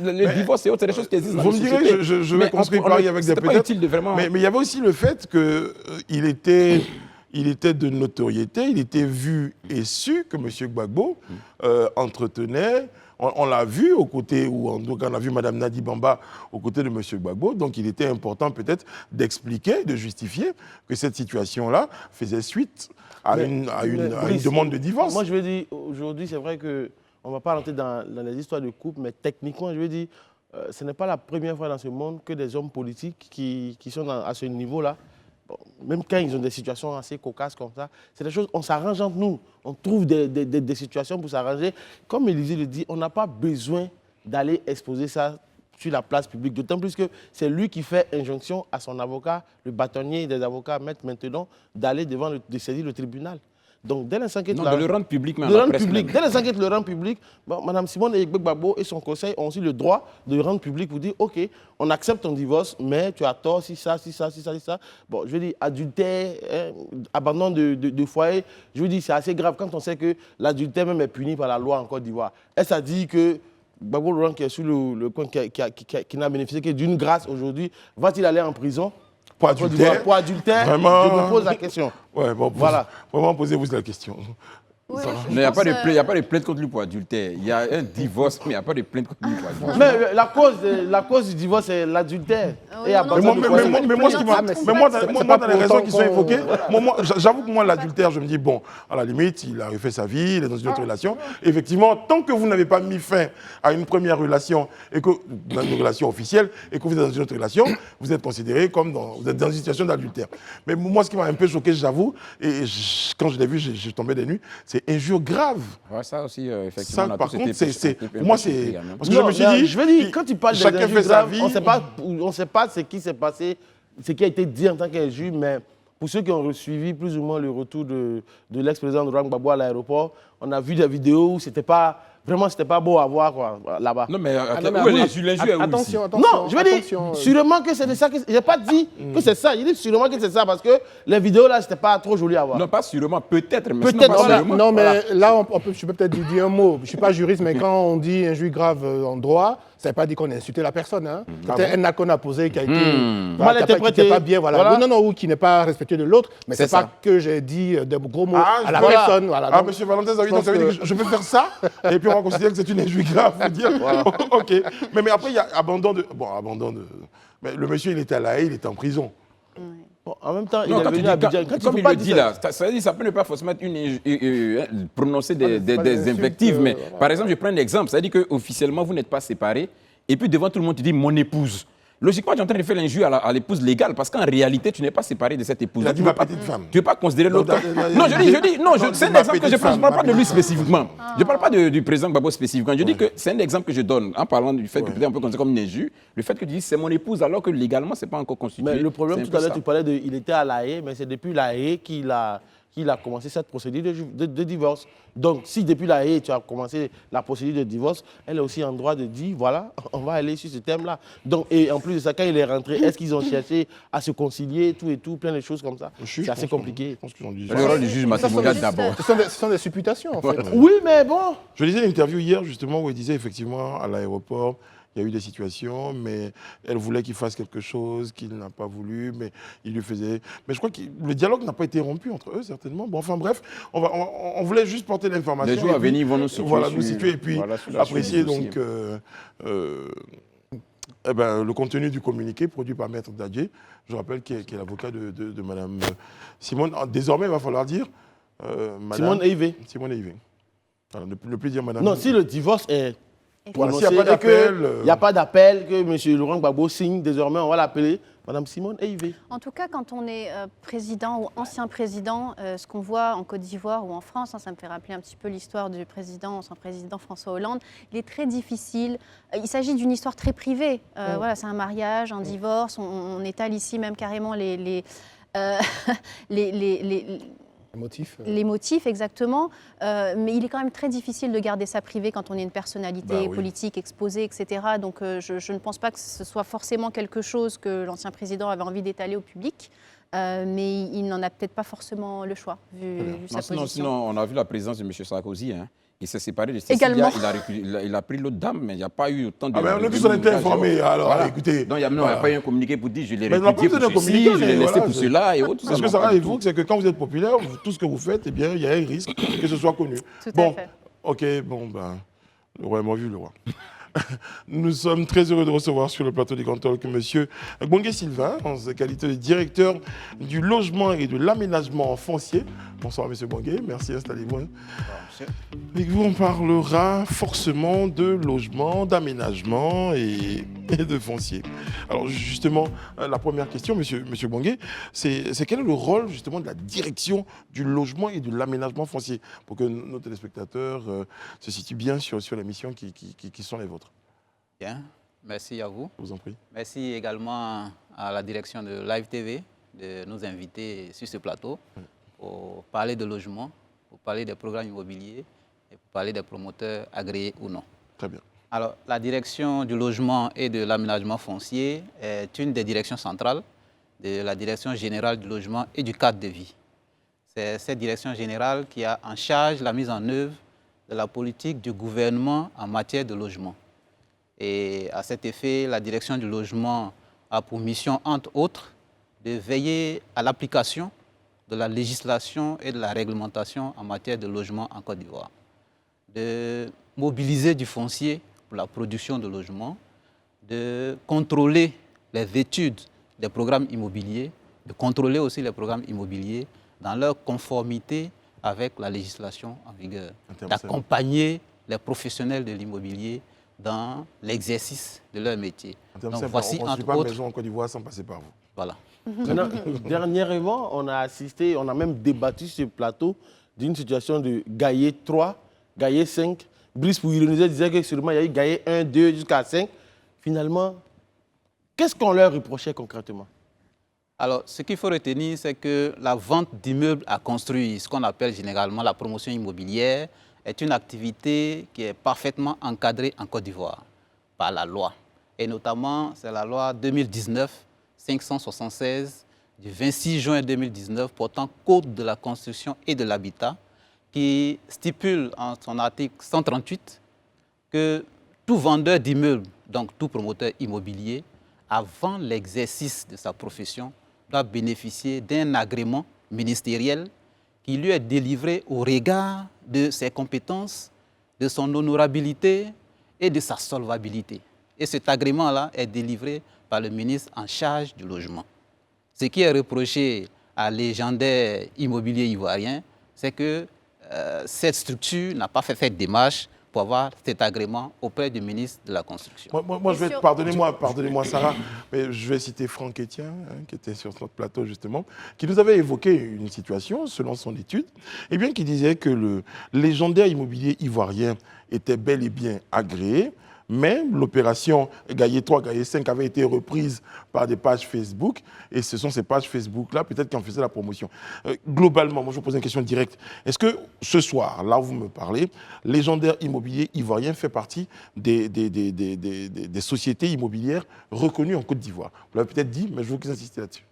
Le divorce et autres, c'est des choses qui existent dans la société. Vous me direz, je vais construire Paris avec des peut-être. Mais il y avait aussi le fait qu'il était de notoriété, il était vu et su que M. Gbagbo entretenait. On l'a vu aux côtés, ou en tout cas on a vu Mme Nadi Bamba aux côtés de M. Gbagbo, donc il était important peut-être d'expliquer, de justifier que cette situation-là faisait suite à une demande de divorce. Moi je veux dire, aujourd'hui c'est vrai qu'on ne va pas rentrer dans les histoires de couple, mais techniquement je veux dire, ce n'est pas la première fois dans ce monde que des hommes politiques qui sont à ce niveau-là, même quand ils ont des situations assez cocasses comme ça, c'est des choses, on s'arrange entre nous. On trouve des situations pour s'arranger. Comme Élisée le dit, on n'a pas besoin d'aller exposer ça sur la place publique. D'autant plus que c'est lui qui fait injonction à son avocat, le bâtonnier des avocats, Maître Maintenant, d'aller de saisir le tribunal. Donc, dès l'instant qu'il de le rendre public, mais à la presse. Dès l'instant qu'il le rend public, Mme Simone Eivik Gbagbo et son conseil ont aussi le droit de le rendre public pour dire OK, on accepte ton divorce, mais tu as tort, si ça. Bon, je veux dire, adultère, abandon de foyer, je veux dire, c'est assez grave quand on sait que l'adultère même est puni par la loi en Côte d'Ivoire. Est-ce à dire que Gbagbo Laurent, qui est sur le coin, qui n'a bénéficié que d'une grâce aujourd'hui, va-t-il aller en prison? Pour adultère, vraiment... je me pose la question. Ouais, bon, voilà. Vraiment, posez-vous la question. Oui, Il n'y a pas de plainte contre lui pour adultère. Il y a un divorce, mais il n'y a pas de plainte contre lui pour adultère. Mais la cause du divorce, c'est l'adultère. Oui, Et à non, partir non, de Mais quoi- moi, ce qui m'a- mais mais moi, c'est moi, pas dans les pour raisons autant qui sont qu'on- évoquées, j'avoue que moi, l'adultère, je me dis, bon, à la limite, il a refait sa vie, il est dans une autre relation. Effectivement, tant que vous n'avez pas mis fin à une première relation, et que, dans une relation officielle, et que vous êtes dans une autre relation, vous êtes considéré comme vous êtes dans une situation d'adultère. Mais moi, ce qui m'a un peu choqué, j'avoue, et quand je l'ai vu, j'ai tombé des nues, c'est injure grave. Ouais, ça aussi, effectivement, Ça, on a par tous contre, été pour moi, c'est... également. Parce que je me suis dit... Je veux dire, quand tu parles chacun d'injures fait sa graves, vie. on ne sait pas ce qui s'est passé, ce qui a été dit en tant qu'injure, mais pour ceux qui ont suivi plus ou moins le retour de l'ex-président Laurent Gbagbo à l'aéroport, on a vu des vidéos où c'était pas beau à voir quoi, là-bas. Non, mais Ah, non, mais où est attention, l'injure est où ici? attention, Non, je veux dire, sûrement que c'est de ça que... Je n'ai pas dit que c'est ça, je dis sûrement que c'est ça, parce que les vidéos là, c'était pas trop joli à voir. Non, pas sûrement, peut-être, mais Peut-être, sinon pas voilà. sûrement. Non, mais là, je peux peut-être dire un mot. Je ne suis pas juriste, mais quand on dit injure grave en droit, ça ne veut pas dire qu'on a insulté la personne. Hein. C'est un acte qu'on a posé qui a été Mal interprété. qui n'est pas bien, voilà. Voilà. Non, ou qui n'est pas respectueux de l'autre, mais C'est c'est pas ça. que j'ai dit de gros mots Ah, à la voilà. personne. Voilà. Ah, Donc, monsieur Valentin Zawi, je donc ça veut pense dire que je peux faire ça, et puis on va considérer que c'est une injure grave, vous dire. Ok. Mais après, il y a abandon de... Bon, abandon de... Mais le monsieur, il était à La Haye, il était en prison. Bon, en même temps, il Non, est quand tu venu dis, à Abidjan. Quand comme faut il pas le dire dit ça. là, ça veut dire ça peut ne pas forcément être prononcer pas des des insultes, invectives, mais voilà. par exemple, je prends un exemple, ça veut dire qu'officiellement, vous n'êtes pas séparés, et puis devant tout le monde, tu dis mon épouse. Logiquement, tu es en train de faire l'injure à l'épouse légale, parce qu'en réalité, tu n'es pas séparé de cette épouse. Il a dit ma petite femme. Tu ne veux pas considérer l'autre Donc, comme... Non, c'est un ma exemple que je petite prends. Je ne femme, parle pas de ma lui petite femme. spécifiquement. Je ne parle pas du président Gbagbo spécifiquement. Je dis que c'est un exemple que je donne en parlant du fait que peut-être on peut considérer comme une injure. Le fait que tu dis c'est mon épouse alors que légalement, ce n'est pas encore constitué. Mais le problème, C'est un tout peu à l'heure, ça. tu parlais de. Il était à La Haye, mais c'est depuis La Haye qu'il a commencé cette procédure de divorce. Donc, si depuis La Haye, tu as commencé la procédure de divorce, elle est aussi en droit de dire voilà, on va aller sur ce thème-là. Donc, et en plus de ça, quand il est rentré, est-ce qu'ils ont cherché à se concilier, tout et tout, plein de choses comme ça? C'est assez compliqué. Je pense qu'ils ont dit Le rôle du juge Massimouna juste, d'abord. ce sont des supputations, en fait. Oui, mais bon. Je lisais une interview hier, justement, où il disait effectivement, à l'aéroport, il y a eu des situations, mais elle voulait qu'il fasse quelque chose qu'il n'a pas voulu, mais il lui faisait... Mais je crois que le dialogue n'a pas été rompu entre eux, certainement. Bon, enfin bref, on voulait juste porter l'information. Les jours à et puis, venir vont nous situer. Voilà, nous situer et puis voilà, sur la apprécier suite du donc le contenu du communiqué produit par Maître Dadje, je rappelle, qui est l'avocat de Mme Simone. Désormais, il va falloir dire Madame Simone Eivé. Simone Eivé. Alors, ne plus dire Madame. Non, si le divorce est Voilà, prononcé s'il n'y a pas et que d'appel, il n'y a pas d'appel, que M. Laurent Gbagbo signe, désormais, on va l'appeler Mme Simone Eivé. En tout cas, quand on est président ou ancien président, ce qu'on voit en Côte d'Ivoire ou en France, ça me fait rappeler un petit peu l'histoire du ancien président François Hollande, il est très difficile. Il s'agit d'une histoire très privée. Voilà, c'est un mariage, un divorce. On étale ici même carrément les motifs, exactement. Mais il est quand même très difficile de garder ça privé quand on est une personnalité politique exposée, etc. Donc je ne pense pas que ce soit forcément quelque chose que l'ancien président avait envie d'étaler au public. Mais il n'en a peut-être pas forcément le choix, vu sa position. Sinon, on a vu la présence de M. Sarkozy. Hein. Il s'est séparé de Cécilia, Également. il a pris l'autre dame, mais il n'y a pas eu autant de... Ah ben, on a tous été informés, alors Voilà. écoutez. Non, il n'y a pas eu un communiqué pour dire je l'ai Mais on n'a pas répudié besoin pour d'un ceci, communiqué, je l'ai mais laissé voilà, pour cela et autres. Parce que ça arrive, c'est que quand vous êtes populaire, tout ce que vous faites, eh bien, il y a un risque que ce soit connu. Tout à Bon, fait. ok, bon, ben, le roi est mort vu, le roi. Nous sommes très heureux de recevoir sur le plateau des Grands Talks M. Gbongué Sylvain, en sa qualité de directeur du logement et de l'aménagement foncier. Bonsoir, M. Gbongué, merci, installez-vous. Avec vous, on parlera forcément de logement, d'aménagement et de foncier. Alors justement, la première question, Monsieur Gbongué, c'est quel est le rôle justement de la direction du logement et de l'aménagement foncier pour que nos téléspectateurs se situent bien sur les missions qui sont les vôtres. Bien, merci à vous. Je vous en prie. Merci également à la direction de Live TV de nous inviter sur ce plateau pour parler de logement, pour parler des programmes immobiliers et pour parler des promoteurs agréés ou non. Très bien. Alors, la direction du logement et de l'aménagement foncier est une des directions centrales de la direction générale du logement et du cadre de vie. C'est cette direction générale qui a en charge la mise en œuvre de la politique du gouvernement en matière de logement. Et à cet effet, la direction du logement a pour mission, entre autres, de veiller à l'application de la législation et de la réglementation en matière de logement en Côte d'Ivoire. De mobiliser du foncier pour la production de logements, de contrôler les études des programmes immobiliers, de contrôler aussi les programmes immobiliers dans leur conformité avec la législation en vigueur, d'accompagner les professionnels de l'immobilier dans l'exercice de leur métier. Donc, voici on ne construit pas de maison en Côte d'Ivoire sans passer par vous. Voilà. Dernièrement, on a assisté, on a même débattu sur le plateau d'une situation de Gaillé 3, Gaillé 5. Brice Pouillonisé disait que seulement il y a eu Gaillé 1, 2 jusqu'à 5. Finalement, qu'est-ce qu'on leur reprochait concrètement? Alors, ce qu'il faut retenir, c'est que la vente d'immeubles à construire, ce qu'on appelle généralement la promotion immobilière, est une activité qui est parfaitement encadrée en Côte d'Ivoire par la loi. Et notamment, c'est la loi 2019-576 du 26 juin 2019 portant Code de la construction et de l'habitat qui stipule en son article 138 que tout vendeur d'immeubles, donc tout promoteur immobilier, avant l'exercice de sa profession, doit bénéficier d'un agrément ministériel qui lui est délivré au regard de ses compétences, de son honorabilité et de sa solvabilité. Et cet agrément-là est délivré par le ministre en charge du logement. Ce qui est reproché à légendaire immobilier ivoirien, c'est que cette structure n'a pas fait cette démarche pour avoir cet agrément auprès du ministre de la Construction. Moi je vais, pardonnez-moi Sarah, mais je vais citer Franck Etienne, qui était sur notre plateau justement, qui nous avait évoqué une situation, selon son étude, et bien qui disait que le légendaire immobilier ivoirien était bel et bien agréé, mais l'opération Gaillé 3, Gaillé 5 avait été reprise par des pages Facebook, et ce sont ces pages Facebook-là peut-être qui en faisaient la promotion. Globalement, moi je vous pose une question directe. Est-ce que ce soir, là où vous me parlez, légendaire immobilier ivoirien fait partie des sociétés immobilières reconnues en Côte d'Ivoire? Vous l'avez peut-être dit, mais je veux que vous insistiez là-dessus.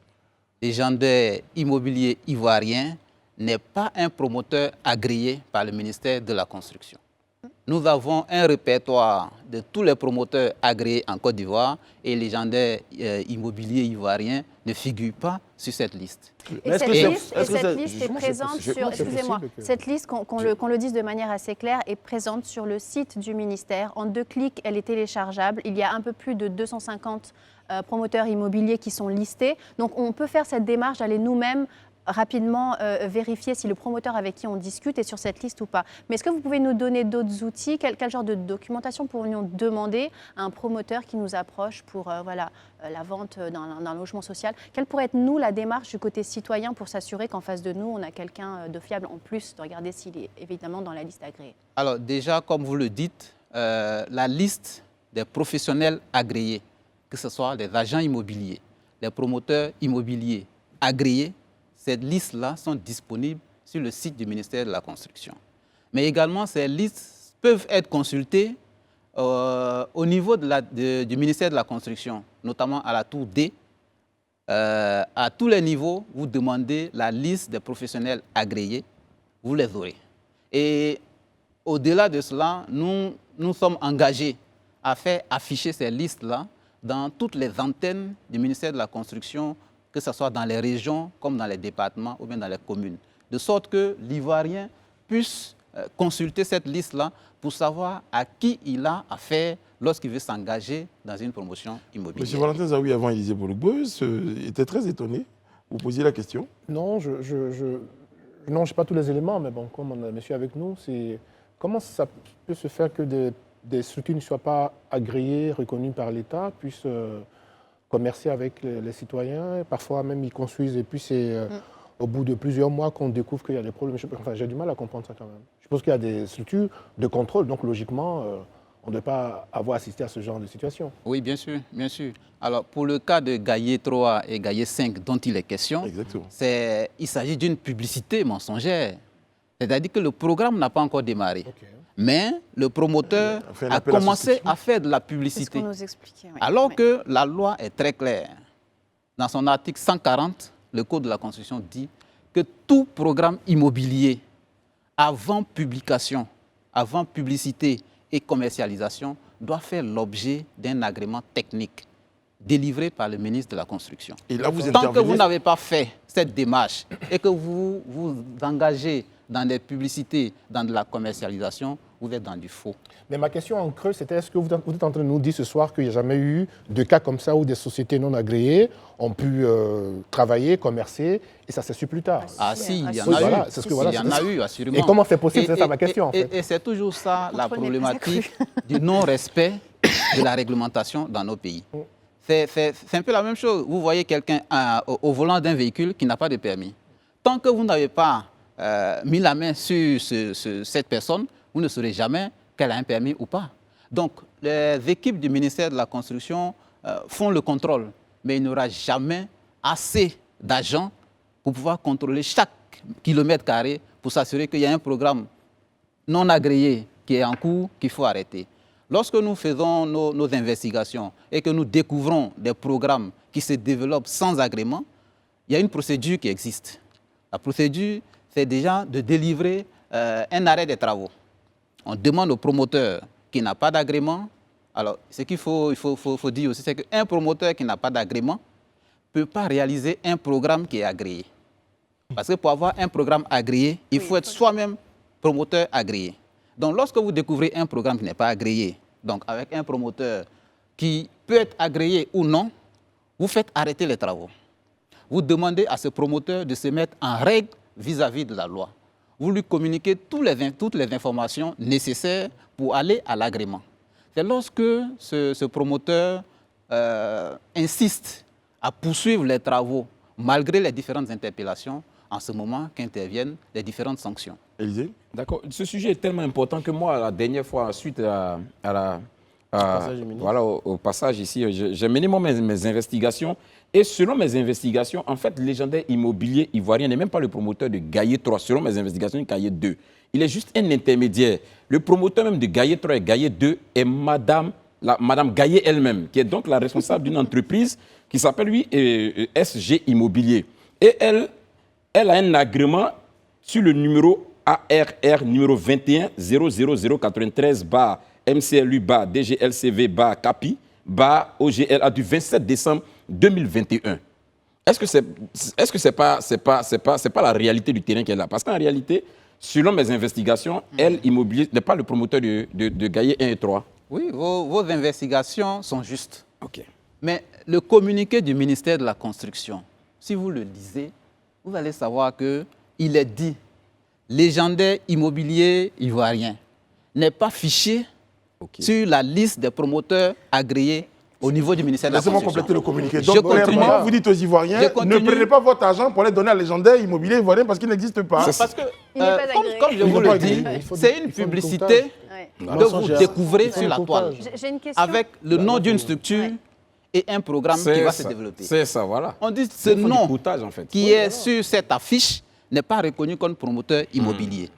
Légendaire immobilier ivoirien n'est pas un promoteur agréé par le ministère de la Construction. Nous avons un répertoire de tous les promoteurs agréés en Côte d'Ivoire et légendaire immobilier ivoirien ne figure pas sur cette liste. Et cette liste est présente sur, excusez-moi, cette liste, qu'on le dise de manière assez claire, est présente sur le site du ministère. En 2 clics, elle est téléchargeable. Il y a un peu plus de 250 promoteurs immobiliers qui sont listés. Donc on peut faire cette démarche d'aller nous-mêmes rapidement vérifier si le promoteur avec qui on discute est sur cette liste ou pas. Mais est-ce que vous pouvez nous donner d'autres outils? Quel genre de documentation pourrions demander à un promoteur qui nous approche pour la vente d'un logement social? Quelle pourrait être, nous, la démarche du côté citoyen pour s'assurer qu'en face de nous, on a quelqu'un de fiable en plus de regarder s'il est évidemment dans la liste agréée? Alors déjà, comme vous le dites, la liste des professionnels agréés, que ce soit les agents immobiliers, les promoteurs immobiliers agréés, ces listes-là sont disponibles sur le site du ministère de la Construction. Mais également, ces listes peuvent être consultées au niveau du ministère de la Construction, notamment à la tour D. À tous les niveaux, vous demandez la liste des professionnels agréés, vous les aurez. Et au-delà de cela, nous sommes engagés à faire afficher ces listes-là dans toutes les antennes du ministère de la Construction, que ce soit dans les régions, comme dans les départements ou bien dans les communes. De sorte que l'Ivoirien puisse consulter cette liste-là pour savoir à qui il a affaire lorsqu'il veut s'engager dans une promotion immobilière. Monsieur Valentin Zawi, avant Élisée Bologbo, était très étonné. Vous posiez la question? Non, je n'ai pas tous les éléments, mais bon, comme on a monsieur avec nous, c'est comment ça peut se faire que des structures ne soient pas agréées, reconnues par l'État, puissent commercer avec les citoyens, parfois même ils construisent et puis c'est au bout de plusieurs mois qu'on découvre qu'il y a des problèmes. Enfin, j'ai du mal à comprendre ça quand même. Je pense qu'il y a des structures de contrôle, donc logiquement, on ne doit pas avoir assisté à ce genre de situation. Oui, bien sûr, bien sûr. Alors, pour le cas de Gaillé 3 et Gaillé 5 dont il est question, il s'agit d'une publicité mensongère. C'est-à-dire que le programme n'a pas encore démarré. Okay. Mais le promoteur a commencé à faire de la publicité. C'est ce qu'on nous expliquait, oui. Alors que la loi est très claire. Dans son article 140, le Code de la Construction dit que tout programme immobilier, avant publication, avant publicité et commercialisation, doit faire l'objet d'un agrément technique délivré par le ministre de la Construction. Et là, vous Tant que vous n'avez pas fait cette démarche et que vous vous engagez dans des publicités, dans de la commercialisation, vous êtes dans du faux. Mais ma question en creux, c'était est-ce que vous êtes en train de nous dire ce soir qu'il n'y a jamais eu de cas comme ça où des sociétés non agréées ont pu travailler, commercer et ça s'est su plus tard? Ah si, il y en Oui, a voilà, eu. c'est ce que voilà, Il y en a eu, assurément. Et comment c'est possible? C'est ça ma question, en fait. Et c'est toujours ça, la Contrôle n'est pas problématique du non-respect de la réglementation dans nos pays. C'est un peu la même chose. Vous voyez quelqu'un au volant d'un véhicule qui n'a pas de permis. Tant que vous n'avez pas mis la main sur cette personne, vous ne saurez jamais qu'elle a un permis ou pas. Donc, les équipes du ministère de la Construction font le contrôle, mais il n'y aura jamais assez d'agents pour pouvoir contrôler chaque kilomètre carré pour s'assurer qu'il y a un programme non agréé qui est en cours, qu'il faut arrêter. Lorsque nous faisons nos investigations et que nous découvrons des programmes qui se développent sans agrément, il y a une procédure qui existe. La procédure, c'est déjà de délivrer un arrêt des travaux. On demande au promoteur qui n'a pas d'agrément. Alors, ce qu'il faut dire aussi, c'est qu'un promoteur qui n'a pas d'agrément ne peut pas réaliser un programme qui est agréé. Parce que pour avoir un programme agréé, il faut être soi-même promoteur agréé. Donc, lorsque vous découvrez un programme qui n'est pas agréé, donc avec un promoteur qui peut être agréé ou non, vous faites arrêter les travaux. Vous demandez à ce promoteur de se mettre en règle vis-à-vis de la loi. Vous lui communiquez toutes les informations nécessaires pour aller à l'agrément. C'est lorsque ce promoteur insiste à poursuivre les travaux malgré les différentes interpellations, en ce moment qu'interviennent les différentes sanctions. Élisée? D'accord. Ce sujet est tellement important que moi, la dernière fois, suite au passage ici, j'ai mené moi mes investigations. Et selon mes investigations, en fait, légendaire immobilier ivoirien n'est même pas le promoteur de Gaillet 3. Selon mes investigations, Gaillet 2. Il est juste un intermédiaire. Le promoteur même de Gaillet 3 et Gaillet 2 est Madame Gaillet elle-même, qui est donc la responsable d'une entreprise qui s'appelle, lui, SG Immobilier. Et elle a un agrément sur le numéro ARR numéro 21 00093 MCLU DGLCV CAPI OGLA du 27 décembre 2021. Est-ce que c'est pas la réalité du terrain qu'elle a? Parce qu'en réalité, selon mes investigations, elle, Immobilier, n'est pas le promoteur de Gaillet 1 et 3. Oui, vos investigations sont justes. OK. Mais le communiqué du ministère de la Construction, si vous le lisez, vous allez savoir qu'il est dit légendaire immobilier ivoirien n'est pas fiché sur la liste des promoteurs agréés au niveau du ministère de la Construction. Laissez-moi compléter le communiqué. Donc, clairement, vous dites aux Ivoiriens, ne prenez pas votre argent pour les donner à légendaire immobilier ivoirien parce qu'il n'existe pas. Parce que, comme je vous le dis, c'est une publicité que vous découvrez sur la toile, avec le nom d'une structure et un programme qui va se développer. C'est ça, voilà. On dit que ce nom en fait. qui est sur cette affiche n'est pas reconnu comme promoteur immobilier.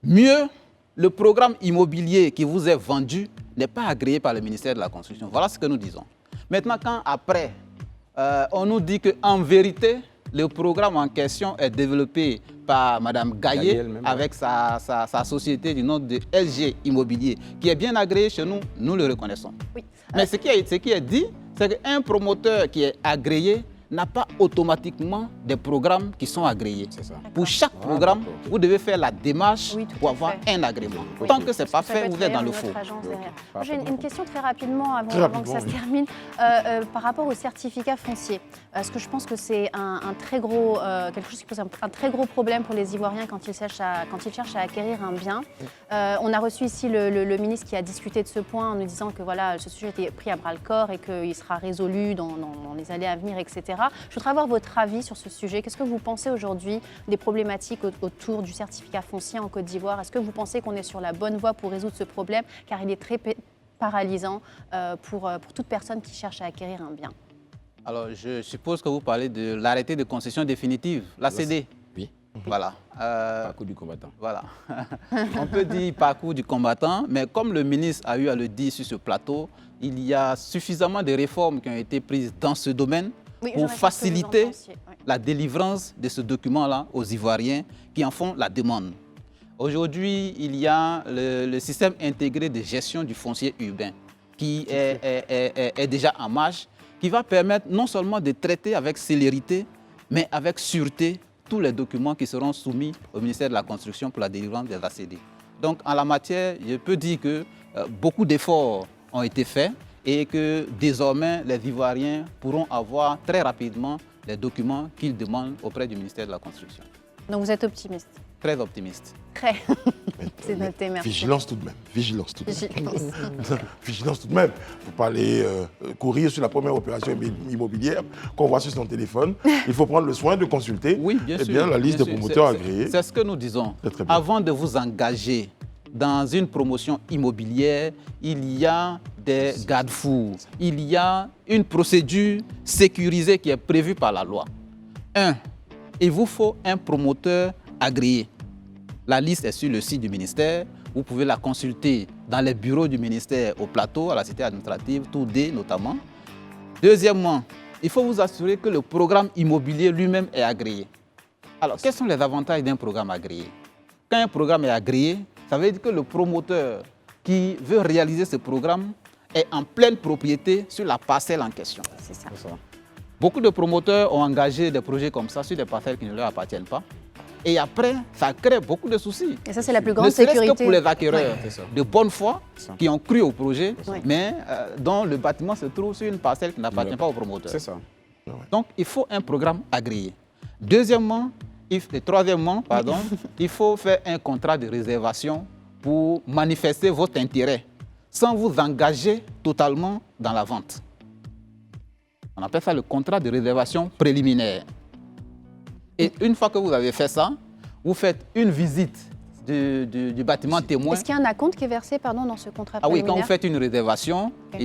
Mieux, le programme immobilier qui vous est vendu n'est pas agréé par le ministère de la Construction. Voilà ce que nous disons. Maintenant, quand après, on nous dit qu'en vérité, le programme en question est développé par Mme Gaillet avec sa société du nom de SG Immobilier, qui est bien agréé chez nous, nous le reconnaissons. Oui. Mais ce qui est dit, c'est qu'un promoteur qui est agréé n'a pas automatiquement des programmes qui sont agréés. Pour chaque programme, vous devez faire la démarche pour avoir un agrément. Tant que ce n'est pas fait, vous êtes dans le faux. J'ai une question très rapidement avant que ça se termine. Par rapport au certificat foncier, parce que je pense que c'est quelque chose qui pose un très gros problème pour les Ivoiriens quand ils cherchent à acquérir un bien. On a reçu ici le ministre qui a discuté de ce point en nous disant que voilà, ce sujet a été pris à bras-le-corps et qu'il sera résolu dans les années à venir, etc. Je voudrais avoir votre avis sur ce sujet. Qu'est-ce que vous pensez aujourd'hui des problématiques autour du certificat foncier en Côte d'Ivoire? Est-ce que vous pensez qu'on est sur la bonne voie pour résoudre ce problème? Car il est très paralysant pour toute personne qui cherche à acquérir un bien. Alors, je suppose que vous parlez de l'arrêté de concession définitive, l'ACD. Oui. Voilà. Parcours du combattant. Voilà. On peut dire parcours du combattant, mais comme le ministre a eu à le dire sur ce plateau, il y a suffisamment de réformes qui ont été prises dans ce domaine pour faciliter la délivrance de ce document-là aux Ivoiriens qui en font la demande. Aujourd'hui, il y a le système intégré de gestion du foncier urbain qui est déjà en marche, qui va permettre non seulement de traiter avec célérité mais avec sûreté tous les documents qui seront soumis au ministère de la Construction pour la délivrance des ACD. Donc, en la matière, je peux dire que beaucoup d'efforts ont été faits et que désormais, les Ivoiriens pourront avoir très rapidement les documents qu'ils demandent auprès du ministère de la Construction. Donc vous êtes optimiste? Très optimiste. Très. C'est noté, merci. Vigilance tout de même. Vigilance tout de même. Vigilance. Vigilance tout de même. Il ne faut pas aller courir sur la première opération immobilière qu'on voit sur son téléphone. Il faut prendre le soin de consulter la liste des promoteurs agréés. C'est ce que nous disons. Très bien. Avant de vous engager dans une promotion immobilière, il y a des garde-fous. Il y a une procédure sécurisée qui est prévue par la loi. Il vous faut un promoteur agréé. La liste est sur le site du ministère. Vous pouvez la consulter dans les bureaux du ministère au plateau, à la cité administrative, Toudé notamment. Deuxièmement, il faut vous assurer que le programme immobilier lui-même est agréé. Alors, quels sont les avantages d'un programme agréé? Quand un programme est agréé, ça veut dire que le promoteur qui veut réaliser ce programme est en pleine propriété sur la parcelle en question. C'est ça. Beaucoup de promoteurs ont engagé des projets comme ça sur des parcelles qui ne leur appartiennent pas. Et après, ça crée beaucoup de soucis. Et ça, c'est la plus grande ne serait-ce sécurité. que pour les acquéreurs C'est ça. de bonne foi qui ont cru au projet, Oui. mais dont le bâtiment se trouve sur une parcelle qui n'appartient pas au promoteur. C'est ça. Donc, il faut un programme agréé. Deuxièmement, troisièmement, il faut faire un contrat de réservation pour manifester votre intérêt sans vous engager totalement dans la vente. On appelle ça le contrat de réservation préliminaire. Et une fois que vous avez fait ça, vous faites une visite du bâtiment témoin. Est-ce qu'il y a un acompte qui est versé dans ce contrat Ah oui, préliminaire? quand vous faites une réservation, Ok.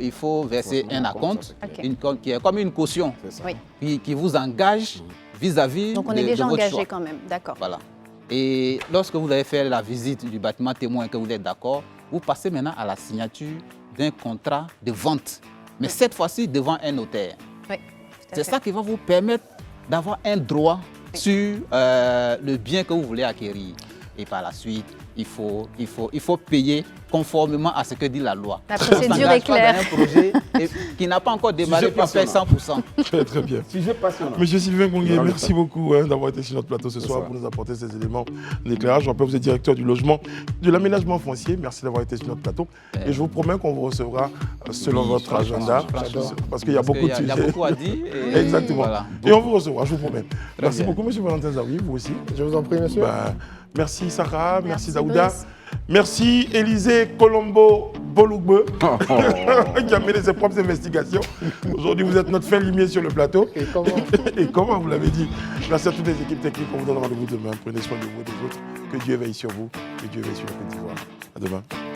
il faut verser un acompte, Ok. qui est comme une caution, Oui. qui vous engage vis-à-vis Donc on de est déjà votre engagé choix. quand même, d'accord. Voilà. Et lorsque vous avez fait la visite du bâtiment témoin et que vous êtes d'accord, vous passez maintenant à la signature d'un contrat de vente. Mais cette fois-ci devant un notaire. Oui, tout à C'est fait. ça qui va vous permettre d'avoir un droit sur le bien que vous voulez acquérir. Et par la suite, il faut payer conformément à ce que dit la loi. La On procédure s'engage est pas claire. dans un projet qui n'a pas encore démarré Sujet pour faire passionnant. 100%. Très, très bien. Sujet passionnant. Monsieur Sylvain Gongué, Dans le merci beaucoup d'avoir été sur notre plateau ce soir ça. pour nous apporter ces éléments d'éclairage. Je rappelle, vous êtes directeur du logement, de l'aménagement foncier. Merci d'avoir été sur notre plateau. Et je vous promets qu'on vous recevra selon votre agenda. Parce qu'il y a beaucoup de Il y a sujets. beaucoup à dire. Et Exactement. voilà. Et on vous recevra, je vous promets. Merci bien. beaucoup, monsieur Valentin Zawi, vous aussi. Je vous en prie, monsieur. Merci Sarah, merci Merci, Daouda. Brice. Merci Élisée Colombo Bolugbe qui a mené ses propres investigations. Aujourd'hui, vous êtes notre fin limier sur le plateau. Et comment Et comment vous l'avez dit, merci à toutes les équipes techniques. On vous donne rendez-vous demain. Prenez soin de vous et des autres. Que Dieu veille sur vous. Que Dieu veille sur la Côte d'Ivoire. À demain.